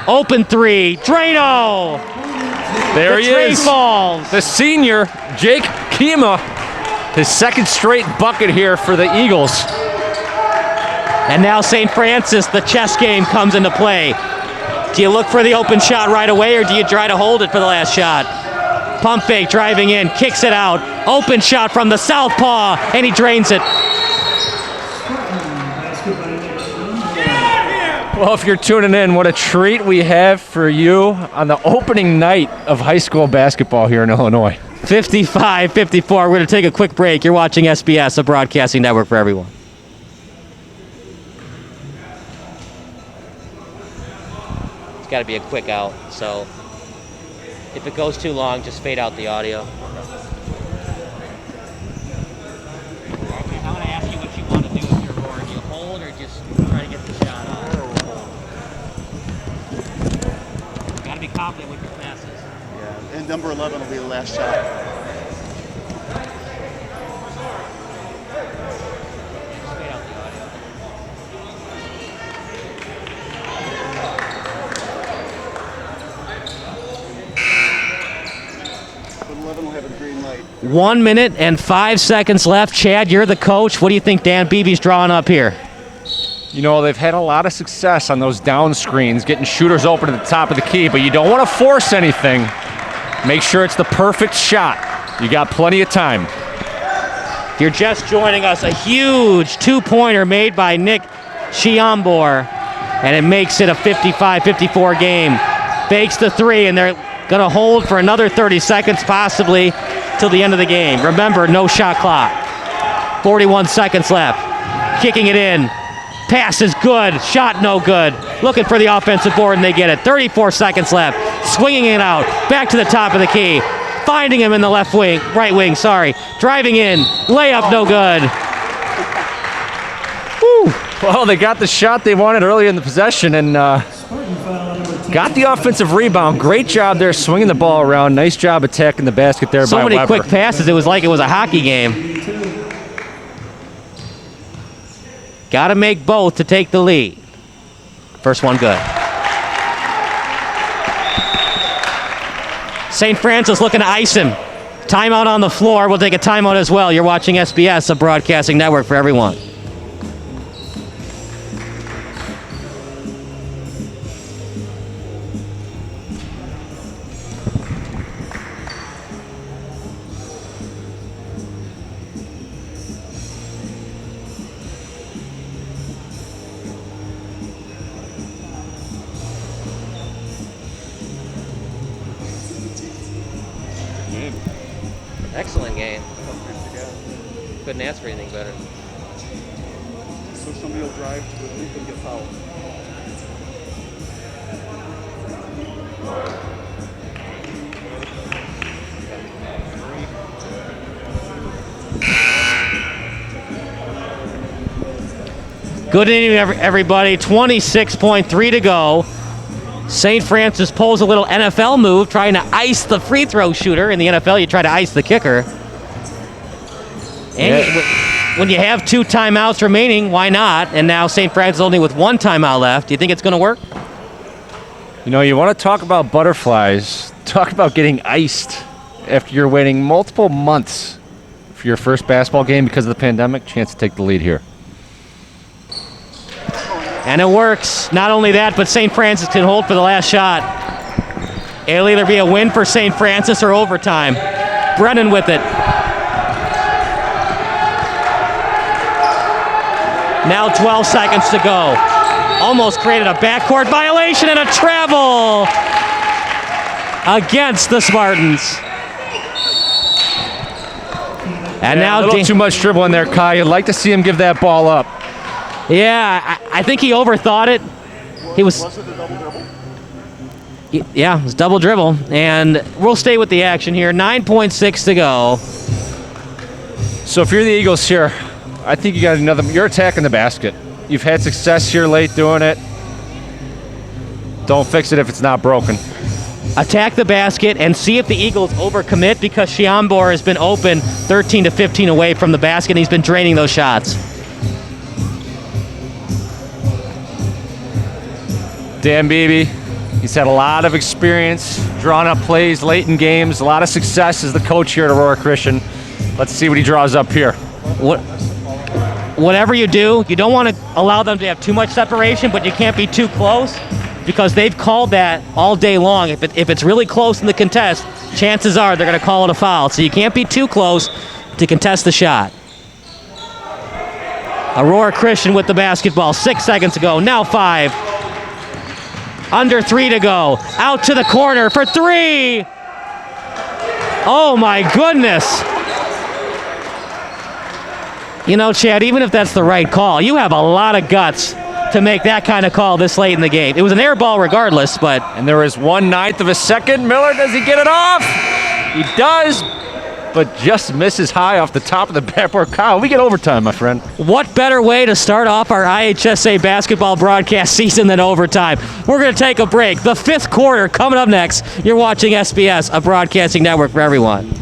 Open 3, Drano! There he tray is. Falls. The senior, Jake Kima, his second straight bucket here for the Eagles. And now St. Francis, the chess game comes into play. Do you look for the open shot right away, or do you try to hold it for the last shot? Pump fake, driving in, kicks it out. Open shot from the southpaw, and he drains it. Well, if you're tuning in, what a treat we have for you on the opening night of high school basketball here in Illinois. 55-54. We're going to take a quick break. You're watching SBS, a broadcasting network for everyone. It's got to be a quick out, so if it goes too long, just fade out the audio. I want to ask you what you want to do with your board. Do you hold or just try to get the shot off? Got to be confident with your passes. Yeah, and number 11 will be the last shot. Fade out the audio. 1 minute and 5 seconds left. Chad, you're the coach. What do you think Dan Beebe's drawing up here? You know, they've had a lot of success on those down screens, getting shooters open at the top of the key, but you don't want to force anything. Make sure it's the perfect shot. You got plenty of time. If you're just joining us, a huge two-pointer made by Nick Chiambor, and it makes it a 55-54 game. Fakes the three, and they're going to hold for another 30 seconds, possibly till the end of the game. Remember, no shot clock. 41 seconds left. Kicking it in. Pass is good. Shot no good. Looking for the offensive board, and they get it. 34 seconds left. Swinging it out. Back to the top of the key. Finding him in the right wing, Driving in. Layup no good. Woo. Well, they got the shot they wanted early in the possession and got the offensive rebound. Great job there swinging the ball around. Nice job attacking the basket there by Weber. So many quick passes. It was like it was a hockey game. Got to make both to take the lead. First one good. St. Francis looking to ice him. Timeout on the floor. We'll take a timeout as well. You're watching SBS, a broadcasting network for everyone. Excellent game. Couldn't ask for anything better. So somebody will drive to the hoop and get fouled. Good inning, everybody. 26.3 to go. St. Francis pulls a little NFL move, trying to ice the free throw shooter. In the NFL, you try to ice the kicker. And when you have 2 timeouts remaining, why not? And now St. Francis only with 1 timeout left. Do you think it's going to work? You know, you want to talk about butterflies. Talk about getting iced after you're waiting multiple months for your first basketball game because of the pandemic. Chance to take the lead here. And it works. Not only that, but St. Francis can hold for the last shot. It'll either be a win for St. Francis or overtime. Brennan with it. Now 12 seconds to go. Almost created a backcourt violation and a travel against the Spartans. And now a little too much dribble in there, Kai. You'd like to see him give that ball up. Yeah, I think he overthought it. He was it a double dribble? Yeah, it was double dribble. And we'll stay with the action here. 9.6 to go. So if you're the Eagles here, I think you got another. You're attacking the basket. You've had success here late doing it. Don't fix it if it's not broken. Attack the basket and see if the Eagles overcommit, because Chiambor has been open 13 to 15 away from the basket, and he's been draining those shots. Dan Beebe, he's had a lot of experience, drawn up plays late in games, a lot of success as the coach here at Aurora Christian. Let's see what he draws up here. Whatever you do, you don't want to allow them to have too much separation, but you can't be too close, because they've called that all day long. If it's really close in the contest, chances are they're going to call it a foul. So you can't be too close to contest the shot. Aurora Christian with the basketball. 6 seconds to go. Now 5. Under 3 to go. Out to the corner for 3. Oh my goodness. You know, Chad, even if that's the right call, you have a lot of guts to make that kind of call this late in the game. It was an air ball regardless, but... And there is 1/9 of a second. Miller, does he get it off? He does, but just misses high off the top of the backboard. Kyle, we get overtime, my friend. What better way to start off our IHSA basketball broadcast season than overtime? We're going to take a break. The 5th quarter coming up next. You're watching SBS, a broadcasting network for everyone.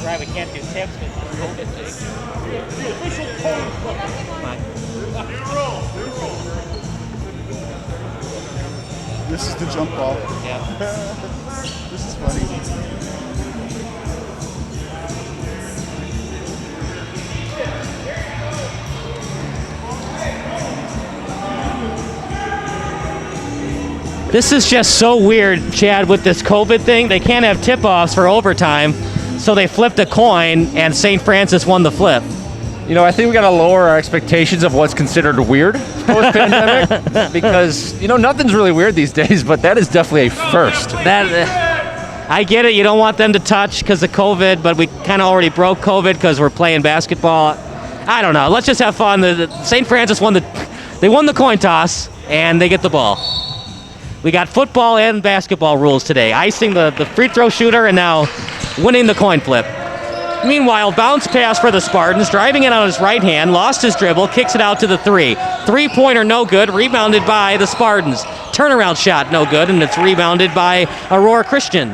right, we can't do tips This is the jump ball. Yeah. This is funny. This is just so weird, Chad, with this COVID thing. They can't have tip-offs for overtime, so they flipped a coin, and St. Francis won the flip. You know, I think we got to lower our expectations of what's considered weird post-pandemic because, you know, nothing's really weird these days, but that is definitely a first. I get it. You don't want them to touch because of COVID, but we kind of already broke COVID because we're playing basketball. I don't know. Let's just have fun. St. Francis won the coin toss, and they get the ball. We got football and basketball rules today. Icing the free throw shooter and now winning the coin flip. Meanwhile, bounce pass for the Spartans, driving it on his right hand, lost his dribble, kicks it out to the three. Three-pointer no good, rebounded by the Spartans. Turnaround shot no good, and it's rebounded by Aurora Christian.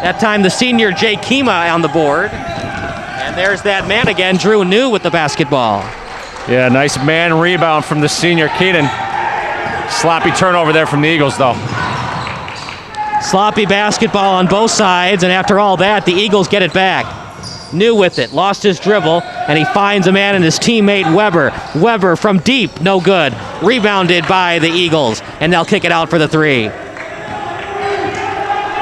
That time the senior Jay Kima on the board. And there's that man again, Drew New with the basketball. Yeah, nice man rebound from the senior Keenan. Sloppy turnover there from the Eagles, though. Sloppy basketball on both sides, and after all that, the Eagles get it back. New with it, lost his dribble, and he finds a man in his teammate Weber. Weber from deep, no good. Rebounded by the Eagles, and they'll kick it out for the three.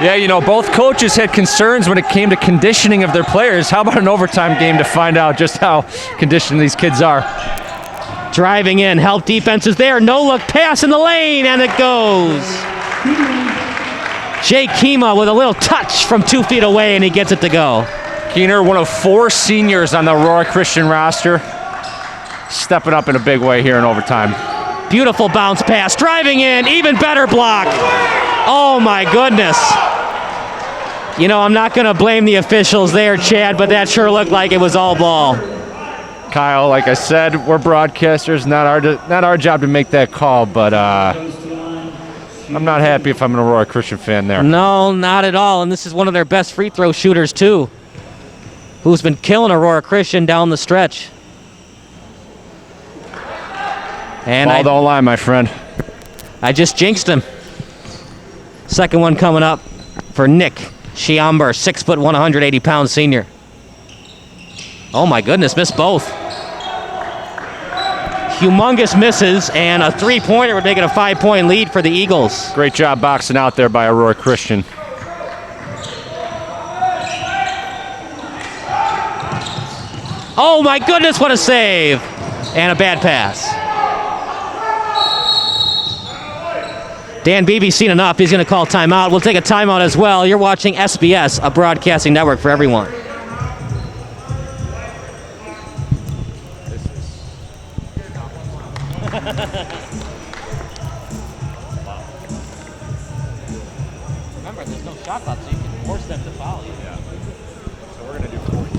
Yeah, you know, both coaches had concerns when it came to conditioning of their players. How about an overtime game to find out just how conditioned these kids are? Driving in, help defense is there. No look pass in the lane, and it goes. Jay Kima with a little touch from 2 feet away, and he gets it to go. Keener, one of 4 seniors on the Aurora Christian roster, stepping up in a big way here in overtime. Beautiful bounce pass, driving in, even better block. Oh my goodness. You know, I'm not going to blame the officials there, Chad, but that sure looked like it was all ball. Kyle, like I said, we're broadcasters, not our job to make that call, but I'm not happy if I'm an Aurora Christian fan there. No, not at all, and this is one of their best free throw shooters too, who's been killing Aurora Christian down the stretch. And Ball don't lie, my friend. I just jinxed him. Second one coming up for Nick Shiamber, 6'1", 180-pound senior. Oh my goodness, missed both. Humongous misses, and a three-pointer would make it a 5-point lead for the Eagles. Great job boxing out there by Aurora Christian. Oh my goodness, what a save! And a bad pass. Dan Beebe's seen enough. He's going to call timeout. We'll take a timeout as well. You're watching SBS, a broadcasting network for everyone. Remember, there's no shot clock, so you can force them to foul you. Yeah. So we're going to do 40.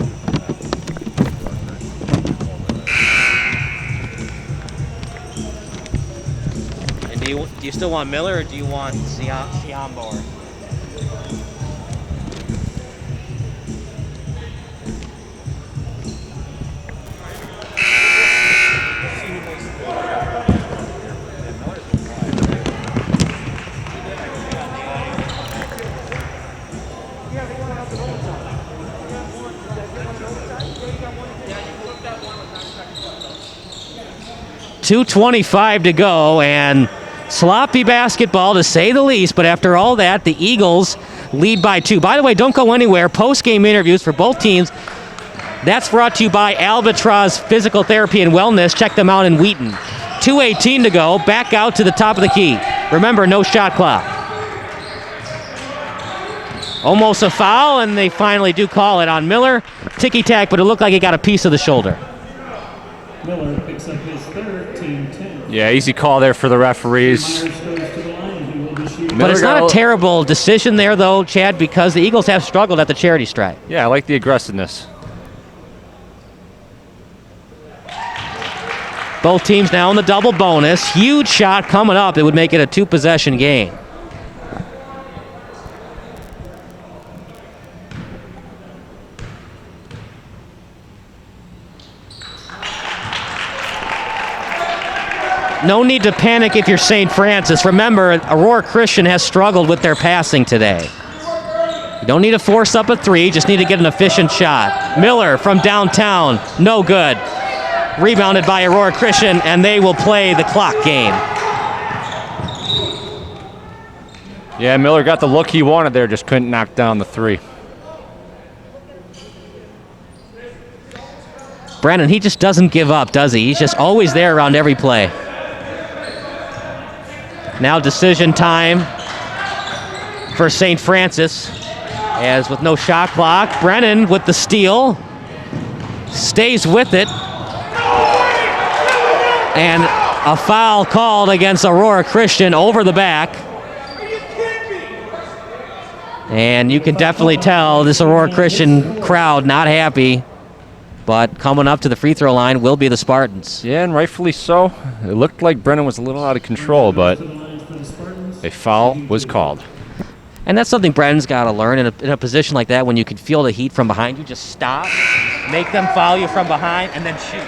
And do you still want Miller, or do you want Shiambo? .225 to go, and sloppy basketball to say the least, but after all that, the Eagles lead by 2. By the way, don't go anywhere. Post-game interviews for both teams. That's brought to you by Albatross Physical Therapy and Wellness. Check them out in Wheaton. 2:18 to go. Back out to the top of the key. Remember, no shot clock. Almost a foul, and they finally do call it on Miller. Ticky-tack, but it looked like he got a piece of the shoulder. Miller picks up his third, team 10. Yeah, easy call there for the referees. Myers goes to the line. He will be shooting. But it's not a terrible decision there, though, Chad, because the Eagles have struggled at the charity stripe. Yeah, I like the aggressiveness. Both teams now in the double bonus. Huge shot coming up. It would make it a 2-possession game. no need to panic if you're St. Francis. Remember, Aurora Christian has struggled with their passing today. You don't need to force up a three, just need to get an efficient shot. Miller from downtown, no good. Rebounded by Aurora Christian, and they will play the clock game. Yeah, Miller got the look he wanted there, just couldn't knock down the three. Brennan, he just doesn't give up, does he? He's just always there around every play. Now decision time for St. Francis. As with no shot clock, Brennan with the steal. Stays with it. And a foul called against Aurora Christian over the back. And you can definitely tell this Aurora Christian crowd not happy. But coming up to the free throw line will be the Spartans. Yeah, and rightfully so. It looked like Brennan was a little out of control, but a foul was called. And that's something Brennan's got to learn in a position like that when you can feel the heat from behind you. Just stop, make them foul you from behind, and then shoot.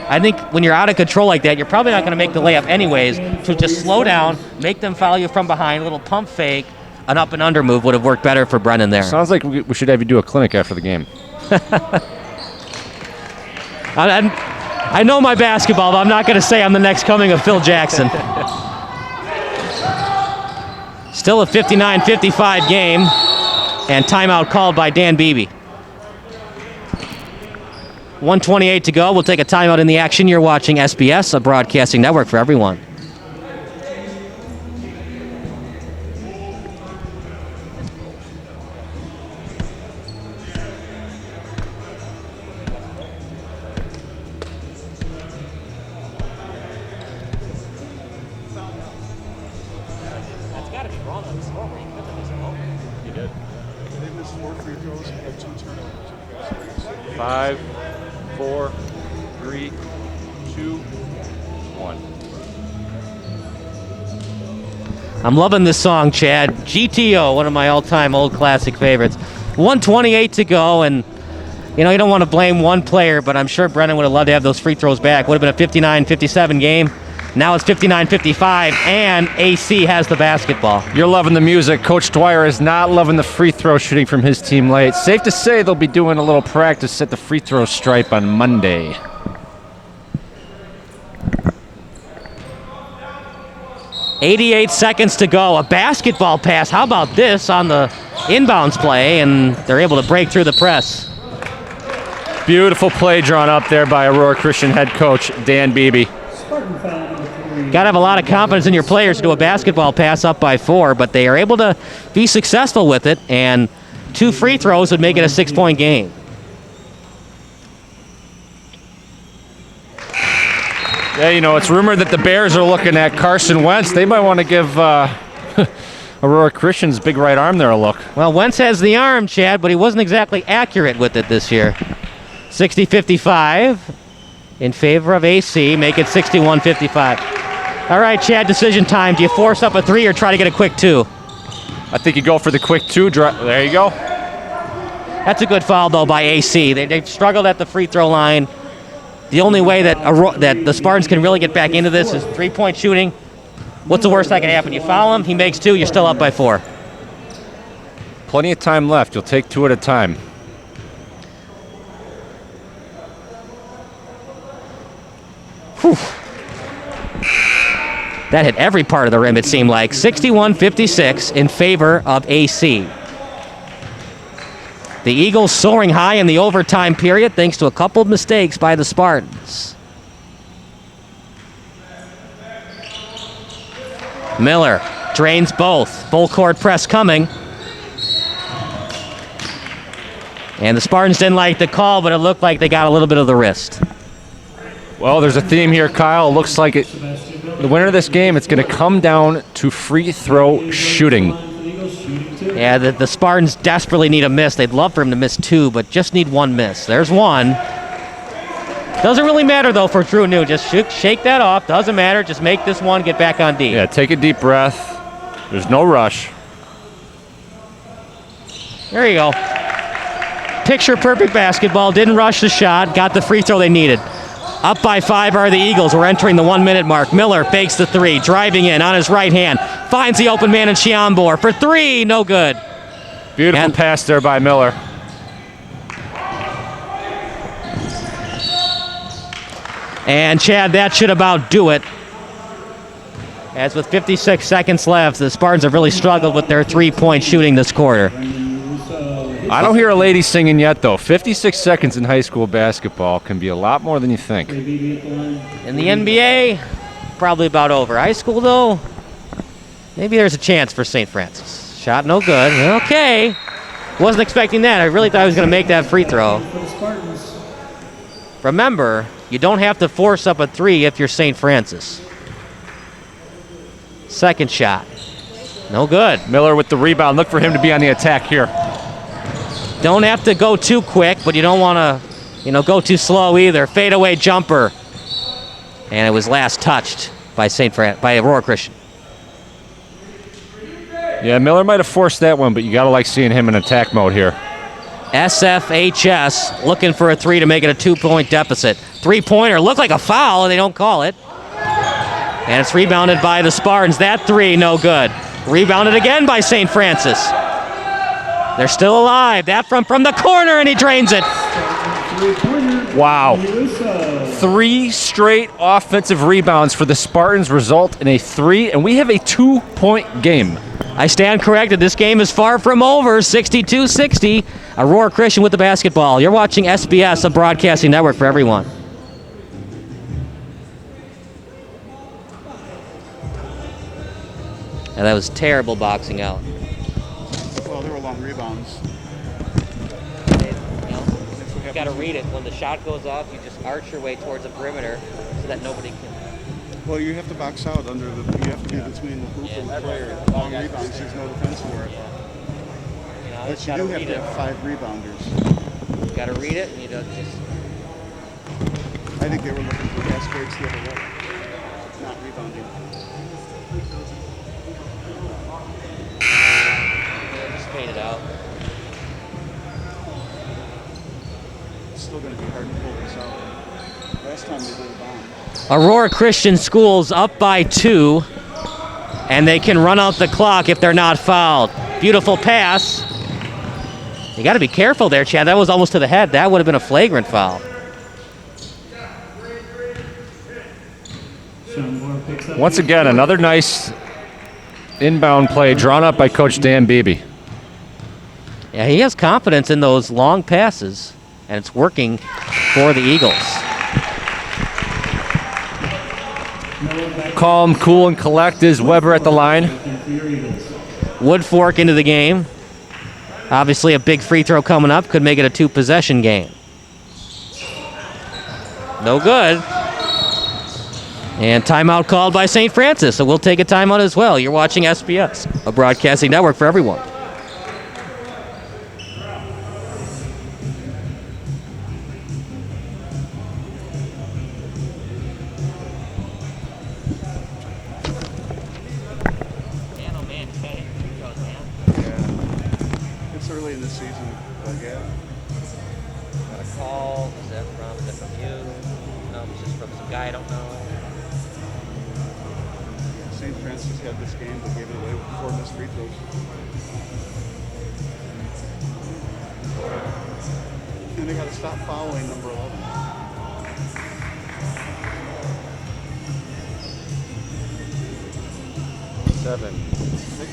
I think when you're out of control like that, you're probably not going to make the layup anyways. So just slow down, make them foul you from behind, a little pump fake, an up and under move would have worked better for Brennan there. Sounds like we should have you do a clinic after the game. I know my basketball, but I'm not going to say I'm the next coming of Phil Jackson. Still a 59-55 game, and timeout called by Dan Beebe. 1:28 to go. We'll take a timeout in the action. You're watching SBS, a broadcasting network for everyone. They missed 4 free throws and had 2 turnovers. 5, 4, 3, 2, 1. I'm loving this song, Chad. GTO, one of my all-time old classic favorites. 1:28 to go, and you know, you don't want to blame one player, but I'm sure Brennan would have loved to have those free throws back. Would have been a 59-57 game. Now it's 59-55, and AC has the basketball. You're loving the music. Coach Dwyer is not loving the free throw shooting from his team late. Safe to say they'll be doing a little practice at the free throw stripe on Monday. .88 seconds to go. A basketball pass. How about this on the inbounds play? And they're able to break through the press. Beautiful play drawn up there by Aurora Christian head coach Dan Beebe. Spartan foul number 3. Got to have a lot of confidence in your players to do a basketball pass up by 4, but they are able to be successful with it, and 2 free throws would make it a 6-point game. Yeah, you know, it's rumored that the Bears are looking at Carson Wentz. They might want to give Aurora Christian's big right arm there a look. Well, Wentz has the arm, Chad, but he wasn't exactly accurate with it this year. 60-55 in favor of AC, make it 61-55. All right, Chad, decision time. Do you force up a 3 or try to get a quick 2? I think you go for the quick 2. There you go. That's a good foul, though, by AC. They've struggled at the free throw line. The only way that the Spartans can really get back into this is 3-point shooting. What's the worst that can happen? You foul him, he makes 2, you're still up by 4. Plenty of time left. You'll take 2 at a time. Whew. That hit every part of the rim, it seemed like. 61-56 in favor of AC. The Eagles soaring high in the overtime period thanks to a couple of mistakes by the Spartans. Miller drains both. Full court press coming. And the Spartans didn't like the call, but it looked like they got a little bit of the wrist. Well, there's a theme here, Kyle. It looks like the winner of this game, it's going to come down to free throw shooting. Yeah, the Spartans desperately need a miss. They'd love for him to miss 2, but just need 1 miss. There's 1. Doesn't really matter, though, for Drew New. Just shake that off. Doesn't matter. Just make this 1, get back on D. Yeah, take a deep breath. There's no rush. There you go. Picture perfect basketball. Didn't rush the shot. Got the free throw they needed. Up by 5 are the Eagles. We're entering the 1 minute mark. Miller fakes the 3, driving in on his right hand. Finds the open man in Chiambor for 3, no good. Beautiful pass there by Miller. And Chad, that should about do it. As with 56 seconds left, the Spartans have really struggled with their 3-point shooting this quarter. I don't hear a lady singing yet, though. 56 seconds in high school basketball can be a lot more than you think. In the NBA, probably about over. High school, though, maybe there's a chance for St. Francis. Shot no good. Okay. Wasn't expecting that. I really thought I was going to make that free throw. Remember, you don't have to force up a 3 if you're St. Francis. Second shot. No good. Miller with the rebound. Look for him to be on the attack here. Don't have to go too quick, but you don't want to, go too slow either. Fadeaway jumper. And it was last touched by by Aurora Christian. Yeah, Miller might have forced that one, but you got to like seeing him in attack mode here. SFHS looking for a 3 to make it a 2-point deficit. 3-pointer looked like a foul, and they don't call it. And it's rebounded by the Spartans. That 3, no good. Rebounded again by St. Francis. They're still alive. That from the corner, and he drains it. Wow. 3 straight offensive rebounds for the Spartans result in a 3, and we have a 2-point game. I stand corrected. This game is far from over. 62-60. Aurora Christian with the basketball. You're watching SBS, a broadcasting network for everyone. And that was terrible boxing out. Well, there were long rebounds. You got to read it. When the shot goes off, you just arch your way towards the perimeter so that nobody can. Well, you have to box out under the. You have to be between the hoop and the player. Long rebounds, there's no defense for it. But you do have to have 5 rebounders. You got to read it, and you don't just. I think they were looking for fast breaks the other way, not rebounding. Just fade it out. It's still going to be hard to pull this out. Last time they did a bomb. Aurora Christian Schools up by 2, and they can run out the clock if they're not fouled. Beautiful pass. You got to be careful there, Chad. That was almost to the head. That would have been a flagrant foul. Once again, another nice inbound play drawn up by Coach Dan Beebe. Yeah, he has confidence in those long passes, and it's working for the Eagles. Calm, cool, and collect is Weber at the line. Woodfork into the game. Obviously, a big free throw coming up could make it a 2-possession game. No good. And timeout called by St. Francis, so we'll take a timeout as well. You're watching SBS, a broadcasting network for everyone. It's early in the season, but yeah. Got a call. Is that from you? No, it's just from some guy I don't know. St. Francis had this game, but gave it away with 4 missed free throws. And they got to stop fouling number 11. Seven. 6.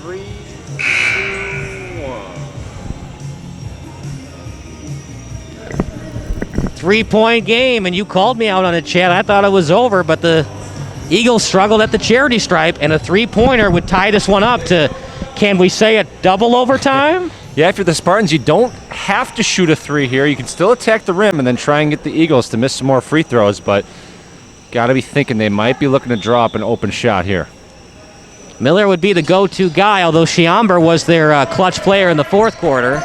3, 2, 1. 3-point game, and you called me out on it, Chad. I thought it was over, but the Eagles struggled at the charity stripe, and a 3-pointer would tie this one up to, can we say, a double overtime? Yeah, if you're the Spartans, you don't have to shoot a 3 here. You can still attack the rim and then try and get the Eagles to miss some more free throws, but got to be thinking they might be looking to draw up an open shot here. Miller would be the go-to guy, although Chiambor was their clutch player in the fourth quarter.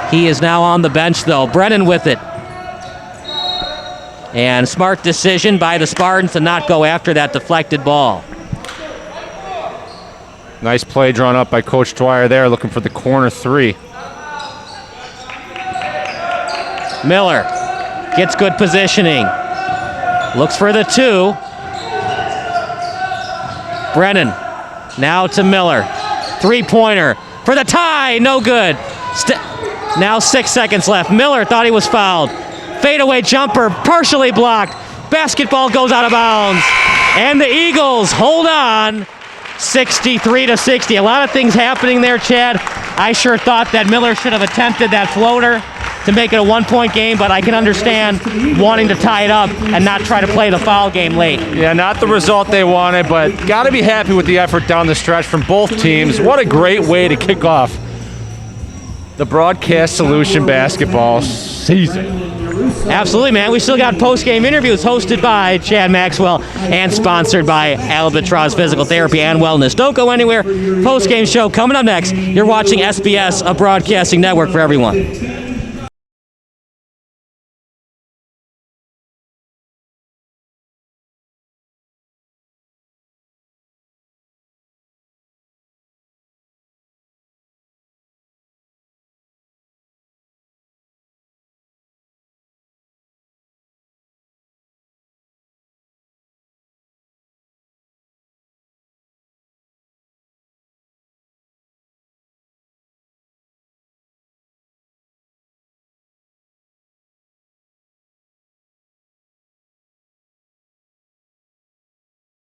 He is now on the bench, though. Brennan with it. And smart decision by the Spartans to not go after that deflected ball. Nice play drawn up by Coach Dwyer there, looking for the corner 3. Miller gets good positioning. Looks for the 2. Brennan now to Miller. 3-pointer for the tie. No good. Now 6 seconds left. Miller thought he was fouled. Fadeaway jumper partially blocked. Basketball goes out of bounds. And the Eagles hold on. 63-60. A lot of things happening there, Chad. I sure thought that Miller should have attempted that floater to make it a 1-point game, but I can understand wanting to tie it up and not try to play the foul game late. Yeah, not the result they wanted, but got to be happy with the effort down the stretch from both teams. What a great way to kick off the Broadcast Solution basketball season. Absolutely, man. We still got post-game interviews hosted by Chad Maxwell and sponsored by Albatross Physical Therapy and Wellness. Don't go anywhere. Post-game show coming up next. You're watching SBS, a broadcasting network for everyone.